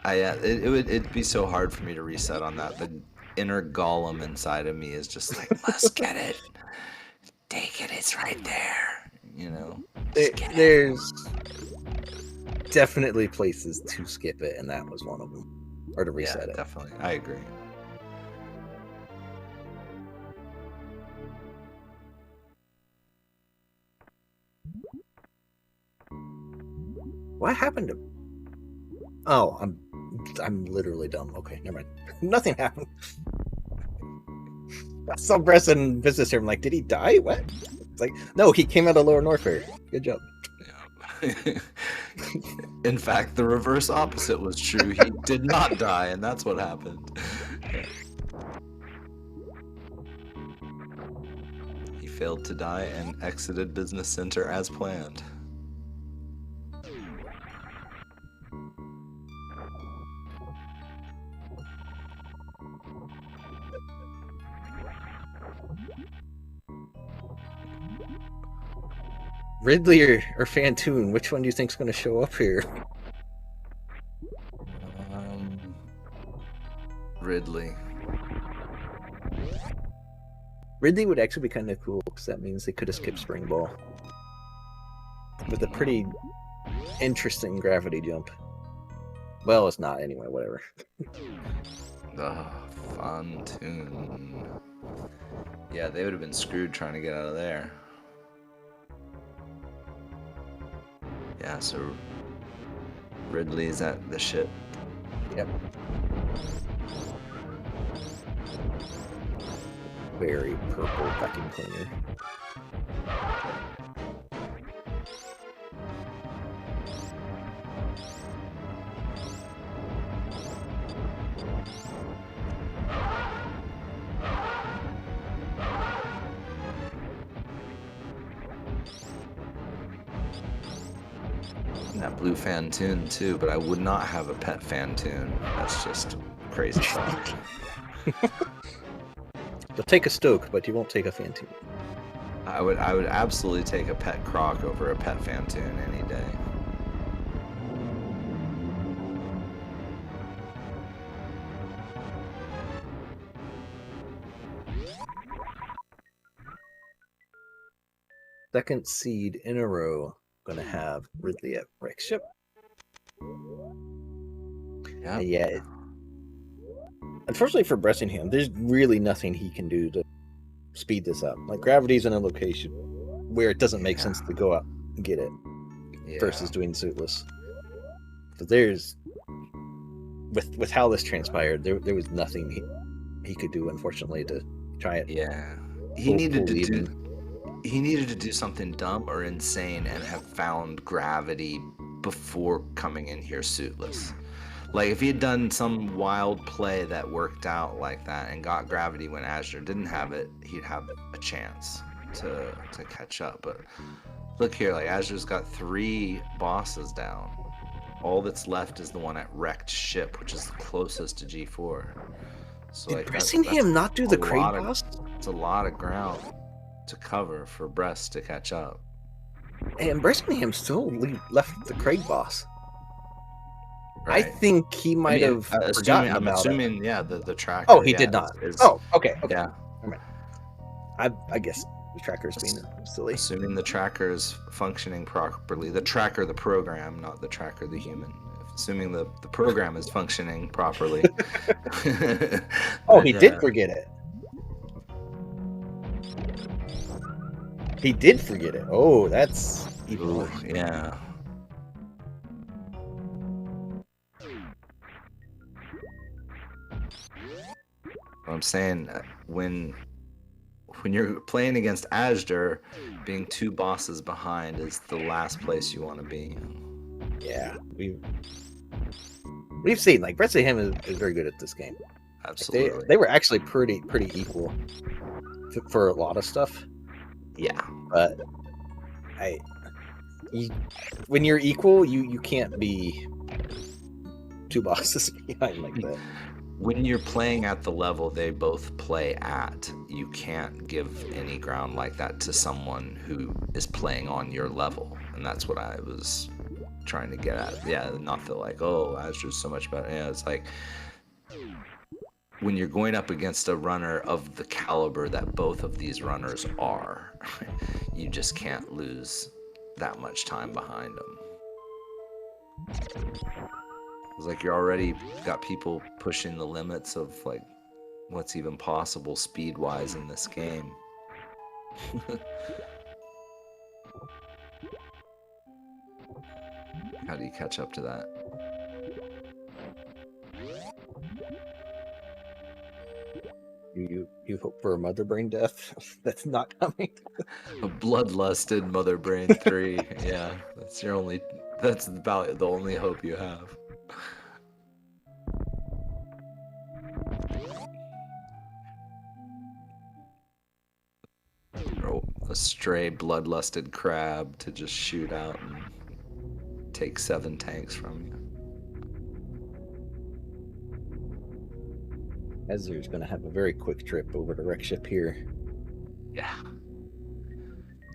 It'd be so hard for me to reset on that. The inner golem inside of me is just like, must get it. Take it, it's right there. You know. There's definitely places to skip it, and that was one of them. Or to reset it. Definitely. I agree. What happened to? Oh, I'm literally dumb. Okay, never mind. Nothing happened. I saw Bresson business here. I'm like, did he die? What? It's like, no, he came out of Lower Norfair. Good job. Yeah. In fact, the reverse opposite was true. He did not die, and that's what happened. He failed to die and exited Business Center as planned. Ridley or Fantoon, which one do you think's going to show up here? Ridley. Ridley would actually be kind of cool because that means they could have skipped Spring Ball with a pretty interesting gravity jump. Well, it's not anyway. Whatever. Fun tune. Yeah, they would have been screwed trying to get out of there. Yeah, so Ridley's at the ship. Yep. Very purple vacuum cleaner. That blue Fantoon too, but I would not have a pet Fantoon. That's just crazy talk. You'll take a Stoke, but you won't take a Fantoon. I would absolutely take a pet Croc over a pet Fantoon any day. Second seed in a row. Gonna have Ridley at Rick's ship. Yep. Yeah. Unfortunately for Bressingham, there's really nothing he can do to speed this up. Like, gravity's in a location where it doesn't make sense to go up and get it versus doing suitless. But there's with how this transpired, there was nothing he could do, unfortunately, to try it. Yeah. He needed to do he needed to do something dumb or insane and have found gravity before coming in here suitless. Like if he had done some wild play that worked out like that and got gravity when Azure didn't have it, he'd have a chance to catch up. But look here, like Azure's got 3 bosses down. All that's left is the one at Wrecked Ship, which is the closest to G4. So Did like Bressingham not do the Kraid lot of, boss? it's a lot of ground to cover for Brest to catch up. And Bressingham still left the Kraid boss. Right. I think he might have forgotten I'm about assuming, it. yeah, the tracker. Oh, he yeah, did not. is- Oh, okay. Yeah. I guess the tracker's being silly. Assuming the tracker is functioning properly. The tracker, the program, not the tracker, the human. Assuming the program is functioning properly. Oh, he did forget it. He did forget it. Oh, that's even worse. Yeah. I'm saying when you're playing against Azder, being 2 bosses behind is the last place you want to be. Yeah, we've seen like Bressingham is very good at this game. Absolutely. They were actually pretty equal for a lot of stuff. Yeah. But when you're equal, you can't be 2 bosses behind like that. When you're playing at the level they both play at, you can't give any ground like that to someone who is playing on your level. And that's what I was trying to get at. Yeah, not that like, oh, Azure's so much better. Yeah, it's like when you're going up against a runner of the caliber that both of these runners are, you just can't lose that much time behind them. It's like you're already got people pushing the limits of like what's even possible speed-wise in this game. How do you catch up to that? You hope for a mother brain death that's not coming. A bloodlusted Mother Brain 3. Yeah, that's about the only hope you have. Or a stray bloodlusted crab to just shoot out and take 7 tanks from you. Azur's going to have a very quick trip over to Wreck Ship here. Yeah.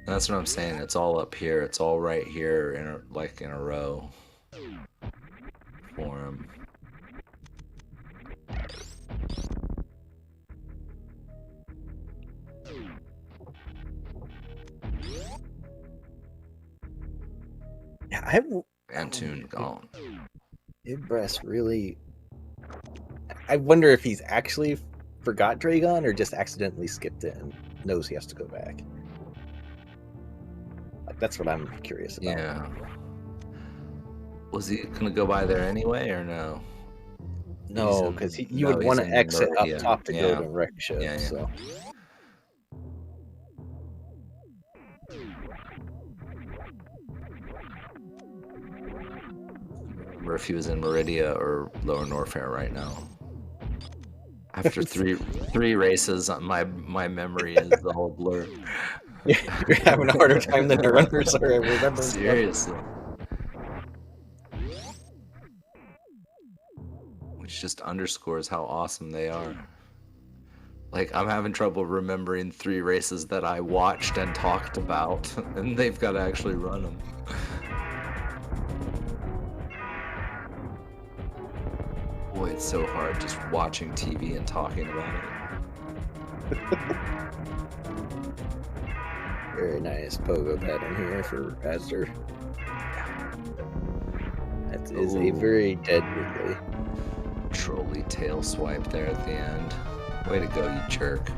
That's what I'm saying. It's all up here. It's all right here, in a row for him. Yeah, Antoon gone. Did Brest really? I wonder if he's actually forgot Dragon or just accidentally skipped it and knows he has to go back. Like that's what I'm curious about. Yeah. Was he gonna go by there anyway, or no? No, because you would want to exit up top to go to Wreck Ship. Yeah. So. Or if he was in Meridia or Lower Norfair right now. After three races, my memory is all blurred. Yeah, you're having a harder time than the runners are remembering. Seriously. Which just underscores how awesome they are. Like, I'm having trouble remembering 3 races that I watched and talked about, and they've got to actually run them. Boy, it's so hard just watching TV and talking about it. Very nice pogo pattern here for azder. That is a very dead Ridley. Trolley tail swipe there at the end. Way to go, you jerk.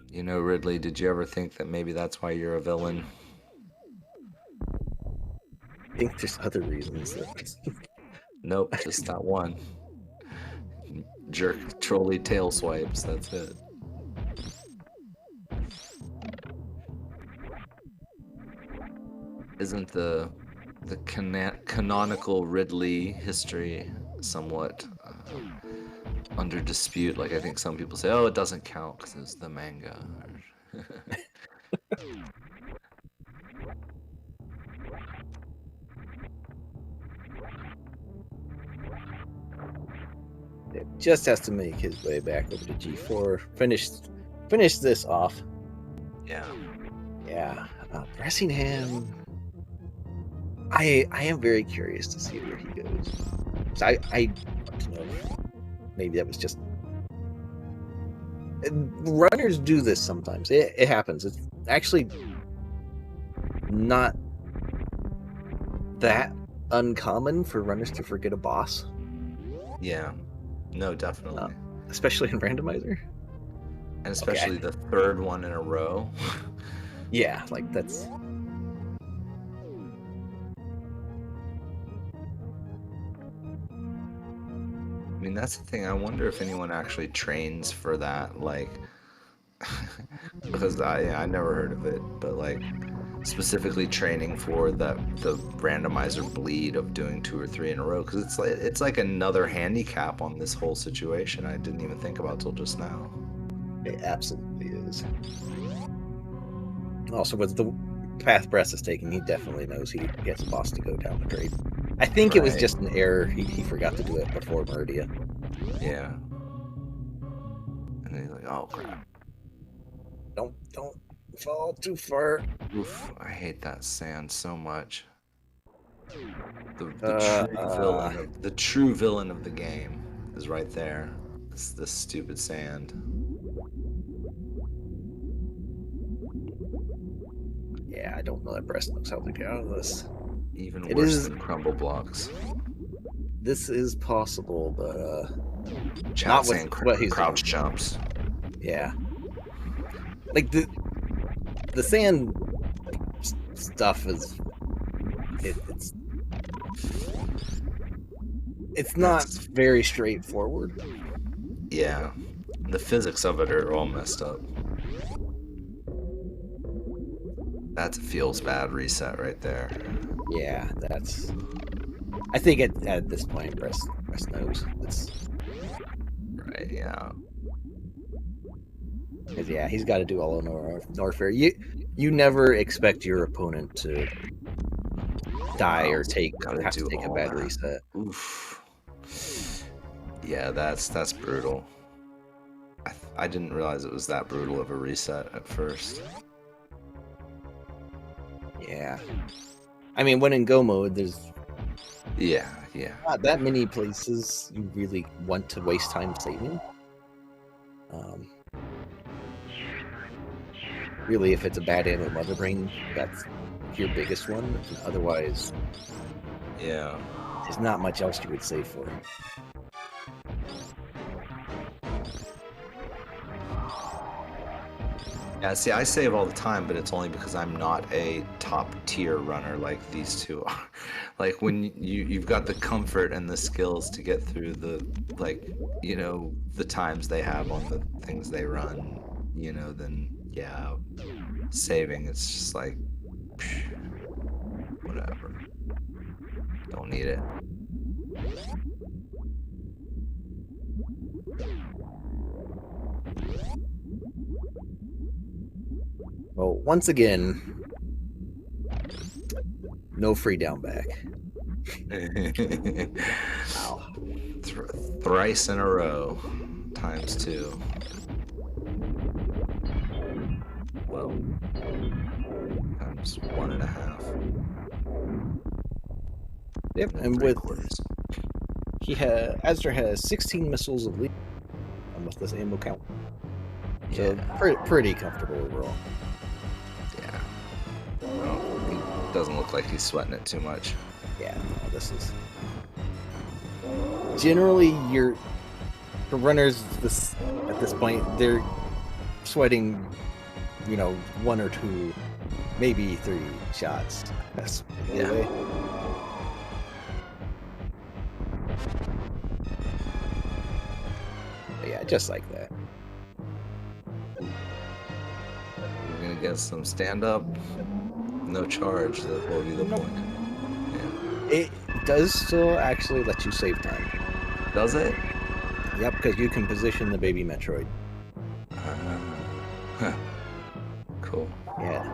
You know, Ridley, did you ever think that maybe that's why you're a villain? I think there's other reasons. Nope, just that one. Jerk trolley tail swipes, that's it. isn't the canonical Ridley history somewhat under dispute? Like I think some people say, oh, it doesn't count because it's the manga. It just has to make his way back over to G4. Finish this off. Yeah. Yeah. Bressingham. I am very curious to see where he goes. So I want to know. Maybe that was just. Runners do this sometimes. It happens. It's actually not that uncommon for runners to forget a boss. Yeah. No, definitely. Especially in Randomizer. And especially the third one in a row. Yeah, like that's. I mean, that's the thing. I wonder if anyone actually trains for that, like, because I never heard of it, but like specifically training for the randomizer bleed of doing 2 or 3 in a row, because it's like another handicap on this whole situation. I didn't even think about till just now. It absolutely is. Also, with the path Bress is taking, he definitely knows he gets a boss to go down the drain. I think it was just an error. He forgot to do it before Meridia. Yeah. And then he's like, oh crap. Don't fall too far. Oof, I hate that sand so much. The true villain of the game is right there. It's this stupid sand. Yeah, I don't know that Bress knows how to get out of this. Even worse than crumble blocks. This is possible, but not with what he's crouch jumps. Yeah, like the sand stuff is it's not very straightforward. Yeah, the physics of it are all messed up. That feels bad reset right there. Yeah, that's. I think at this point, Bress knows. It's right. Yeah. Because yeah, he's got to do all of Norfair. You never expect your opponent to die or have to take a bad reset. Oof. Yeah, that's brutal. I didn't realize it was that brutal of a reset at first. Yeah. I mean, when in Go mode, there's not that many places you really want to waste time saving. Really, if it's a bad end of Mother Brain, that's your biggest one. Otherwise, there's not much else you would save for. Yeah, see, I save all the time, but it's only because I'm not a top tier runner like these two are. Like when you've got the comfort and the skills to get through the the times they have on the things they run, then yeah, saving it's just like whatever. Don't need it. Well, once again, no free down back. Wow. Thrice in a row, ×2. Well, ×1.5. Yep, and with azder has 16 missiles of lead with this ammo count. So pretty comfortable overall. Yeah. Well, he doesn't look like he's sweating it too much. Yeah, no, this is generally for runners at this point they're sweating, 1 or 2, maybe 3 shots. That's anyway. But yeah, just like that. We're gonna get some stand-up no charge. What would be the Nope. point? Yeah. It does still actually let you save time. Does it? Yep, because you can position the baby Metroid. Huh. Cool. Yeah,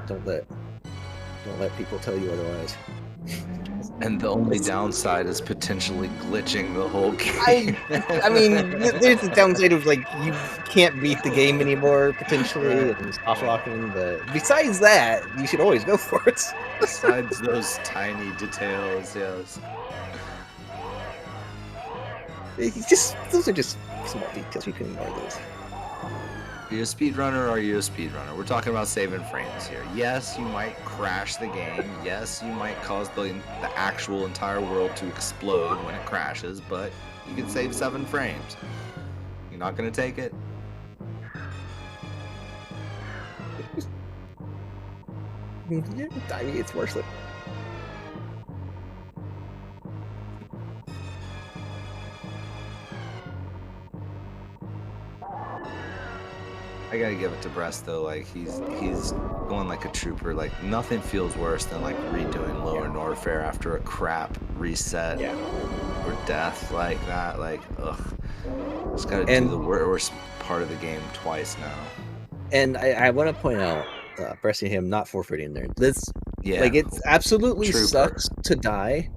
don't let people tell you otherwise. And the only downside is potentially glitching the whole I game. I mean, there's the downside of like you can't beat the game anymore potentially, Right. and soft locking. But besides that, you should always go for it. Besides those tiny details, yes. Those are just small details. You can ignore those. Are you a speedrunner or are you a speedrunner? We're talking about saving frames here. Yes, you might crash the game. Yes, you might cause the actual entire world to explode when it crashes, but you can save 7 frames. You're not going to take it? Yeah, I mean, it's worth it. I gotta give it to Brest though. Like he's going like a trooper. Like nothing feels worse than like redoing Lower Norfair after a crap reset or death like that. Like ugh, just gotta do And the worst part of the game twice now. and I want to point out, Bressingham not forfeiting there. This Yeah, like it's absolutely trooper. sucks to die,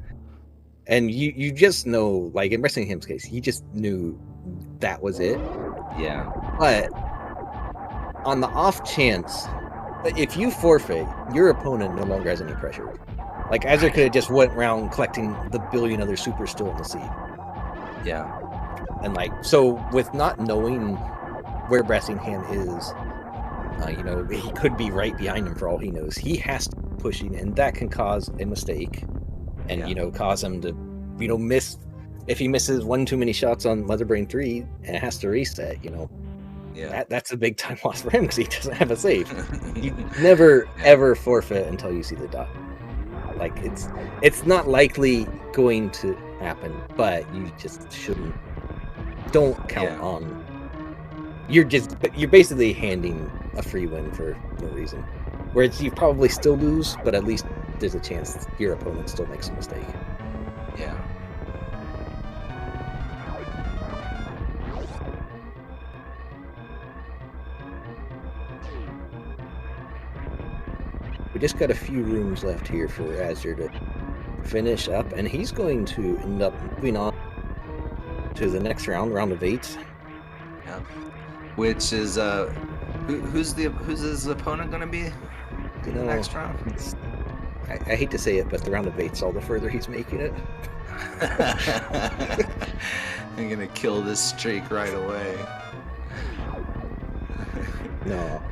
and you just know, like in Bressingham's case, he just knew that was it. Yeah, But on the off chance, if you forfeit, your opponent no longer has any pressure. Like Azzer could have just went around collecting the billion other supers still in the seed. yeah, And like, so with not knowing where Bressingham is, you know, he could be right behind him for all he knows. He has to be pushing, and that can cause a mistake, and Yeah. you know, cause him to, you know, miss. If he misses one too many shots on Leatherbrain 3 and it has to reset, you know, yeah. that's a big time loss for him because he doesn't have a save. You never ever forfeit until you see the dot. Like it's not likely going to happen, but you just shouldn't. Don't count Yeah. on. You're basically handing a free win for no reason. Whereas you probably still lose, but at least there's a chance your opponent still makes a mistake. Yeah. We just got a few rooms left here for Azzer to finish up, and he's going to end up moving on to the next round of 8. Yeah. Which is who's his opponent gonna be in the next round? I hate to say it, but the round of 8's all the further he's making it. I'm gonna kill this streak right away. No.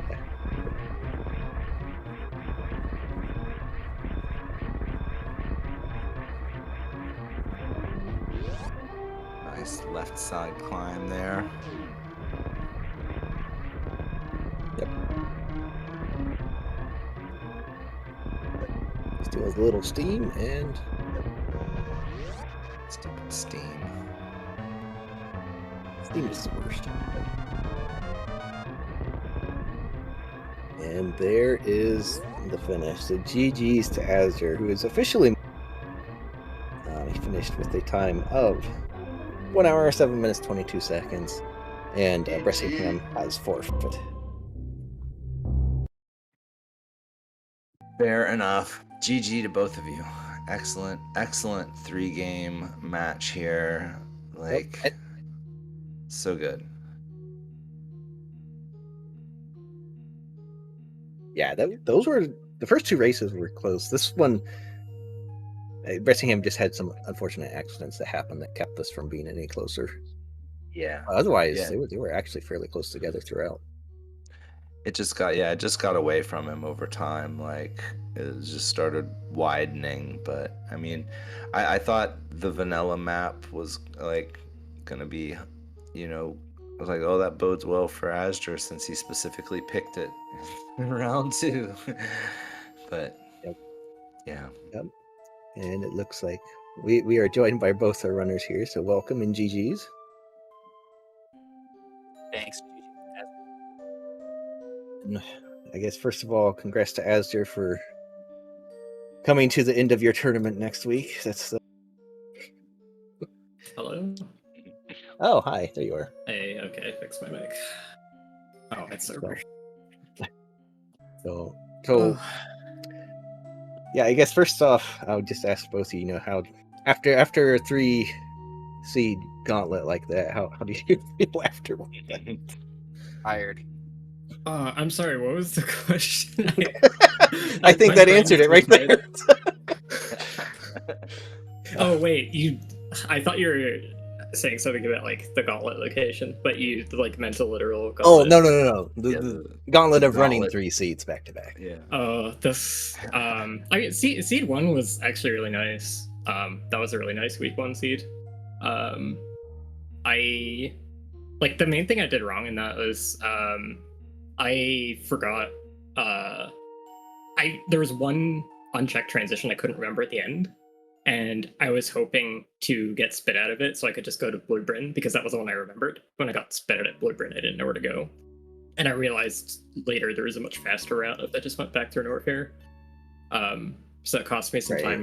Nice left side climb there. Yep. Still has a little steam and Stupid steam. steam is the worst. And there is the finish. So GG's to Azzer, who is officially he finished with a time of 1 hour, 7 minutes, 22 seconds. And Bressingham has forfeit. Fair enough. GG to both of you. Excellent 3-game match here. Like, Yep. so good. Yeah, those were the first 2 races were close. This one, Bressingham just had some unfortunate accidents that happened that kept us from being any closer. Yeah. Otherwise, Yeah. they were actually fairly close together throughout. It just got away from him over time. Like it just started widening. But I mean, I thought the vanilla map was like gonna be, you know, I was like, oh, that bodes well for Azder since he specifically picked it in round 2. But Yep. yeah. Yep. And it looks like we are joined by both our runners here, so welcome and GG's. Thanks. And I guess first of all, congrats to Azder for coming to the end of your tournament next week. That's Hello? Oh, hi. There you are. Hey, okay, fix my mic. Oh, it's over. So Oh. yeah, I guess first off, I would just ask both of you, how after a 3 seed gauntlet like that, how do you feel afterward? Tired. I'm sorry, what was the question? I think my that brain answered is it right so tired. there. Oh wait, I thought you were saying something about like the gauntlet location, but you like meant a literal Oh, gauntlet. no. The gauntlet of running gauntlet. 3 seeds back to back. Yeah. This I mean seed 1 was actually really nice. That was a really nice week 1 seed. I like the main thing I did wrong in that was I forgot there was one unchecked transition I couldn't remember at the end, and I was hoping to get spit out of it so I could just go to Blue Britain, because that was the one I remembered. When I got spit out at Blue Britain, I didn't know where to go, and I realized later there was a much faster route if I just went back through Norfair. So it cost me some time.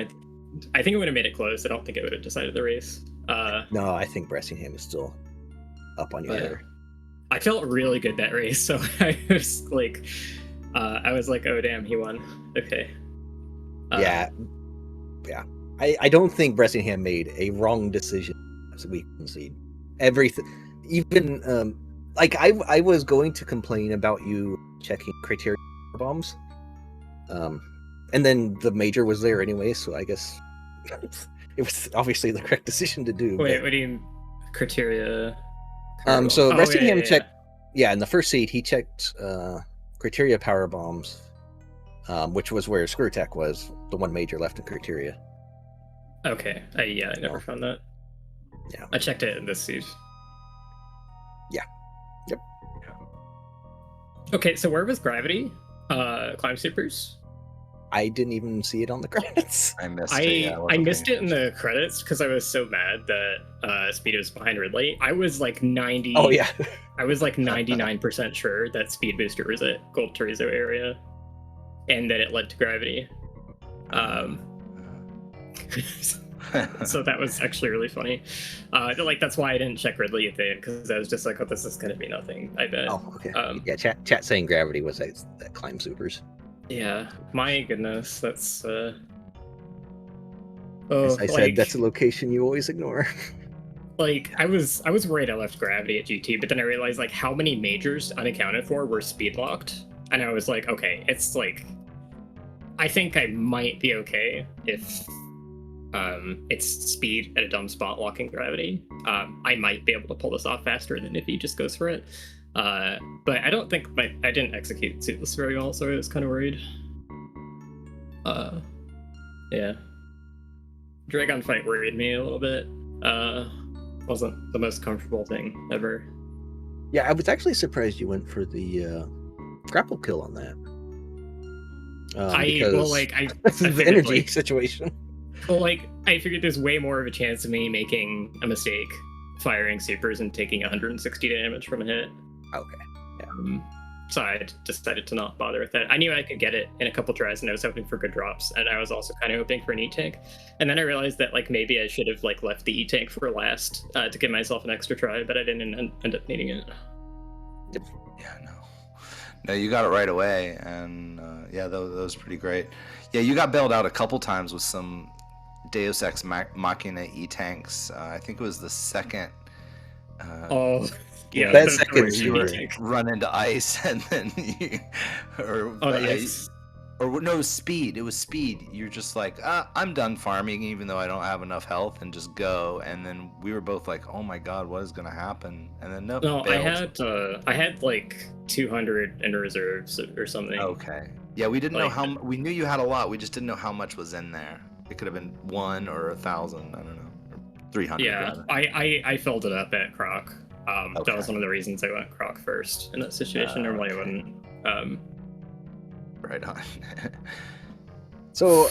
I think it would have made it close. I don't think it would have decided the race. No, I think Bressingham is still up on you there. I felt really good that race, so I was like, oh damn, he won. Okay. Yeah. I don't think Bressingham made a wrong decision as a week 1 seed. Everything, even like I was going to complain about you checking criteria bombs, and then the major was there anyway, so I guess it was obviously the correct decision to do. Wait, what do you mean criteria? So Bressingham checked. Yeah, in the first seed he checked criteria power bombs, which was where Screw Attack was, the one major left in criteria. Okay, I never found that. Yeah, I checked it in this seed. Yeah. Yep. Okay, so where was Gravity? Climb Supers? I didn't even see it on the credits. I missed it. Yeah, I missed it in the credits because I was so mad that Speed was behind Ridley. I was like 90. Oh yeah. I was like 99% sure that Speed Booster was at Gold Chorizo area, and that it led to Gravity. So that was actually really funny. Like that's why I didn't check Ridley at the end, because I was just like, oh, this is gonna be nothing, I bet. Oh, okay. Yeah, chat saying Gravity was that Climb Supers. Yeah, my goodness, that's As I said, that's a location you always ignore. Like I was worried I left Gravity at GT, but then I realized like how many majors unaccounted for were speed locked, and I was like, okay, it's like I think I might be okay if it's speed at a dumb spot locking Gravity. I might be able to pull this off faster than if he just goes for it. But I don't think I didn't execute Suitless very well, so I was kind of worried. Yeah. Dragon fight worried me a little bit. Wasn't the most comfortable thing ever. Yeah, I was actually surprised you went for the grapple kill on that. The energy situation. Well, like I figured there's way more of a chance of me making a mistake firing supers and taking 160 damage from a hit. Okay. Yeah. So I decided to not bother with that. I knew I could get it in a couple tries, and I was hoping for good drops, and I was also kind of hoping for an E-Tank. And then I realized that like maybe I should have like left the E-Tank for last to give myself an extra try, but I didn't end up needing it. Yep. Yeah, no, you got it right away, and yeah, that was pretty great. Yeah, you got bailed out a couple times with some Deus Ex Machina E-Tanks. I think it was the second. Yeah, that second you were run into ice, and then nice. Or no, it was speed. It was speed. You're just like, I'm done farming, even though I don't have enough health, and just go. And then we were both like, oh my god, what is gonna happen? And then nope. No, I had like 200 in reserves or something. Okay. Yeah, we didn't know how. We knew you had a lot. We just didn't know how much was in there. It could have been 1 or 1,000. I don't know. Or 300. Yeah, rather. I filled it up at Croc. Okay. That was one of the reasons I went Croc first in that situation. Normally I wouldn't. Right on. So,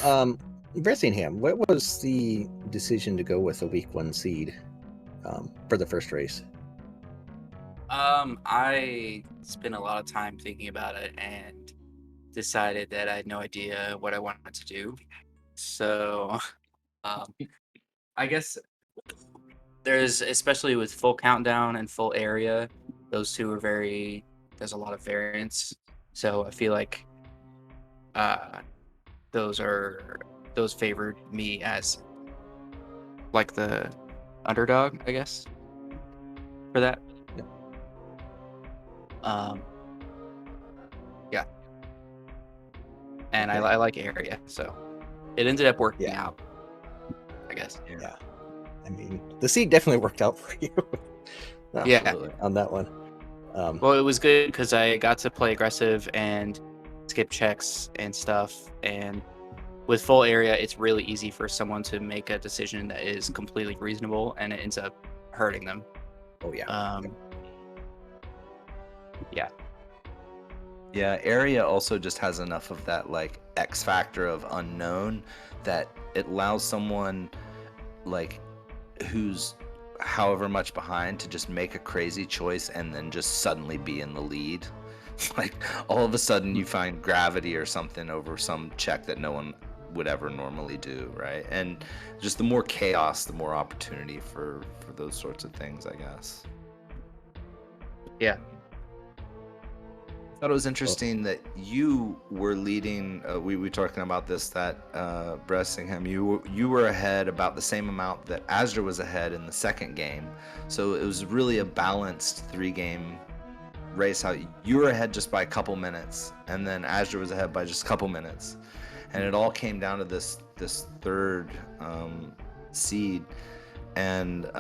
Bressingham, what was the decision to go with a week 1 seed for the first race? I spent a lot of time thinking about it and decided that I had no idea what I wanted to do. So, um, I guess there's, especially with full countdown and full area, those two are very. There's a lot of variance. So I feel like uh, those are those favored me as like the underdog, I guess, for that. Yeah. Um, yeah, and Okay. I like area, so it ended up working Yeah. out, I guess. Yeah. I mean, the seed definitely worked out for you. Yeah. Absolutely. On that one. Well, it was good because I got to play aggressive and skip checks and stuff. And with full area, it's really easy for someone to make a decision that is completely reasonable, and it ends up hurting them. Oh yeah. Yeah. Yeah, area also just has enough of that like X factor of unknown that it allows someone like who's however much behind to just make a crazy choice and then just suddenly be in the lead. Like all of a sudden you find gravity or something over some check that no one would ever normally do, right? And just the more chaos, the more opportunity for those sorts of things, I guess. Yeah. I thought it was interesting that you were leading. We were talking about this, that Bressingham, you were ahead about the same amount that azder was ahead in the second game. So it was really a balanced 3-game race. How you were ahead just by a couple minutes, and then azder was ahead by just a couple minutes, and it all came down to this third seed. And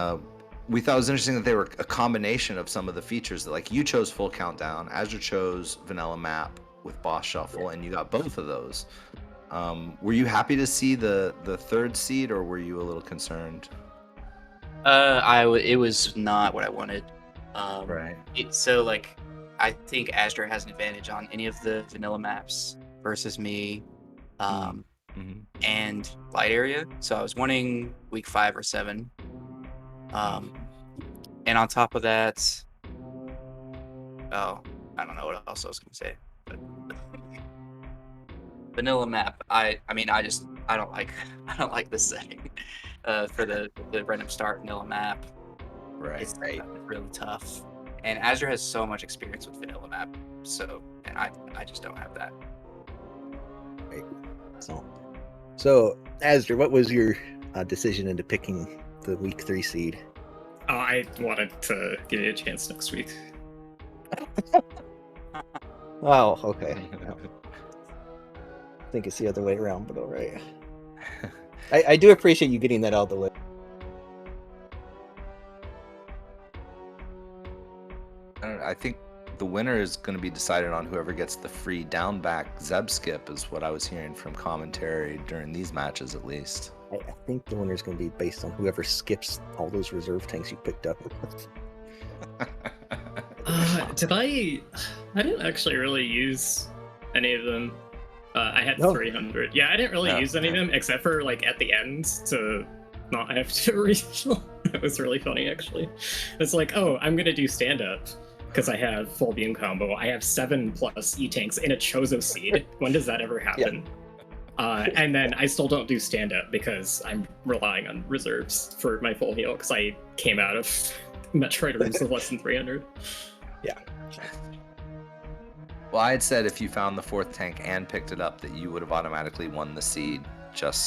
we thought it was interesting that they were a combination of some of the features that, like, you chose full countdown, azder chose vanilla map with boss shuffle, and you got both of those. Were you happy to see the third seed, or were you a little concerned? It was not what I wanted. Right. So like, I think azder has an advantage on any of the vanilla maps versus me, Mm-hmm. and light area. So I was wanting week 5 or 7. And on top of that, oh, I don't know what else I was gonna say, but vanilla map. I mean, I don't like I don't like this setting for the random start vanilla map. Right. It's really tough, and azder has so much experience with vanilla map, so and I just don't have that. Right. So azder, what was your decision into picking the week 3 seed? I wanted to give you a chance next week. Wow. Okay. I think it's the other way around, but all right. I do appreciate you getting that out of the way. I think the winner is going to be decided on whoever gets the free down back Zeb skip, is what I was hearing from commentary during these matches, at least. I think the winner is going to be based on whoever skips all those reserve tanks you picked up. Did I didn't actually really use any of them. I had No. 300. Yeah, I didn't really No, use any of yeah. them except for like at the end to not have to refill. It was really funny actually. It's like, oh, I'm gonna do stand up because I have full beam combo. I have 7+ E tanks in a Chozo seed. When does that ever happen? And then I still don't do stand up because I'm relying on reserves for my full heal because I came out of Metroid rooms with less than 300. Yeah. Well, I had said if you found the 4th tank and picked it up that you would have automatically won the seed.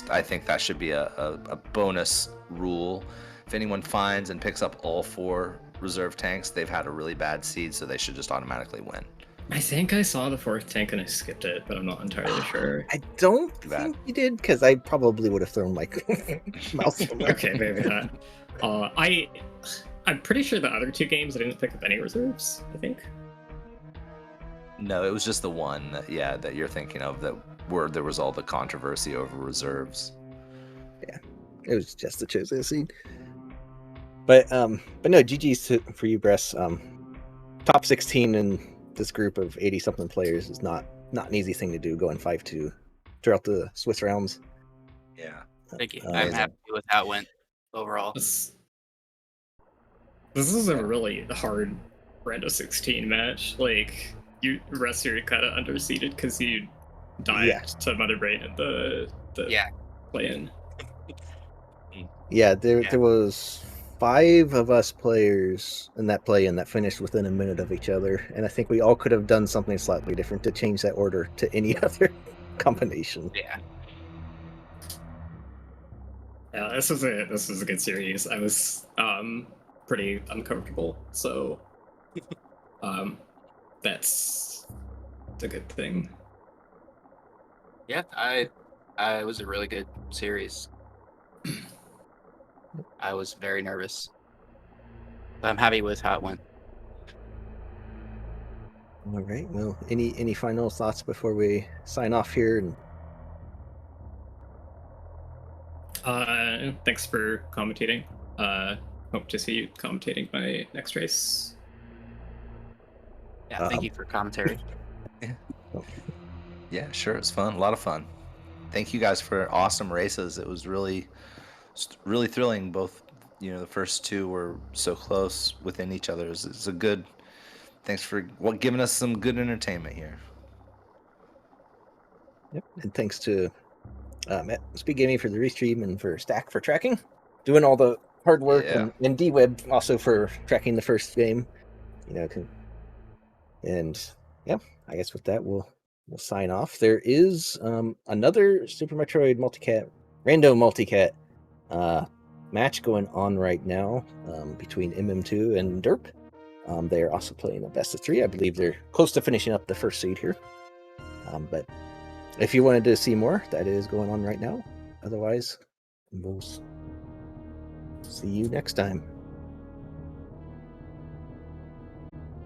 I think that should be a bonus rule. If anyone finds and picks up all 4 reserve tanks, they've had a really bad seed, so they should just automatically win. I think I saw the 4th tank and I skipped it, but I'm not entirely sure. I don't bad. think you did, because I probably would have thrown my mouse on there. Okay, maybe not. I'm pretty sure the other 2 games I didn't pick up any reserves, I think. No, it was just the one that you're thinking of, that where there was all the controversy over reserves. It was just the Chozo seed. But no, GG's for you, Bress. Top 16 in this group of 80-something players is not an easy thing to do, going 5-2 throughout the Swiss rounds. Yeah. Thank you. I'm Amazing. happy with how it went overall. This is a really hard Rando 16 match. Like, you're kind of underseeded because you died Yeah. to Mother Brain at the Yeah. play in. Yeah, there Yeah. there was 5 of us players in that play-in that finished within a minute of each other, and I think we all could have done something slightly different to change that order to any other combination. Yeah. Yeah, this was a good series. I was pretty uncomfortable, so that's a good thing. Yeah, I was a really good series. I was very nervous. But I'm happy with how it went. All right. Well, any final thoughts before we sign off here? And Thanks for commentating. Hope to see you commentating my next race. Yeah, thank you for commentary. Yeah. oh, Yeah, sure. It's fun. A lot of fun. Thank you guys for awesome races. It was really thrilling. Both, the first two were so close within each other. It's a good. Thanks for giving us some good entertainment here. yep. And thanks to SpeedGaming for the restream and for Stack for tracking, doing all the hard work, Yeah. and D-Web also for tracking the first game. And yeah, I guess with that we'll sign off. There is another Super Metroid random multicat match going on right now between MM2 and Derp. They're also playing a best of 3. I believe they're close to finishing up the first seed here. But if you wanted to see more, that is going on right now. Otherwise, we'll see you next time.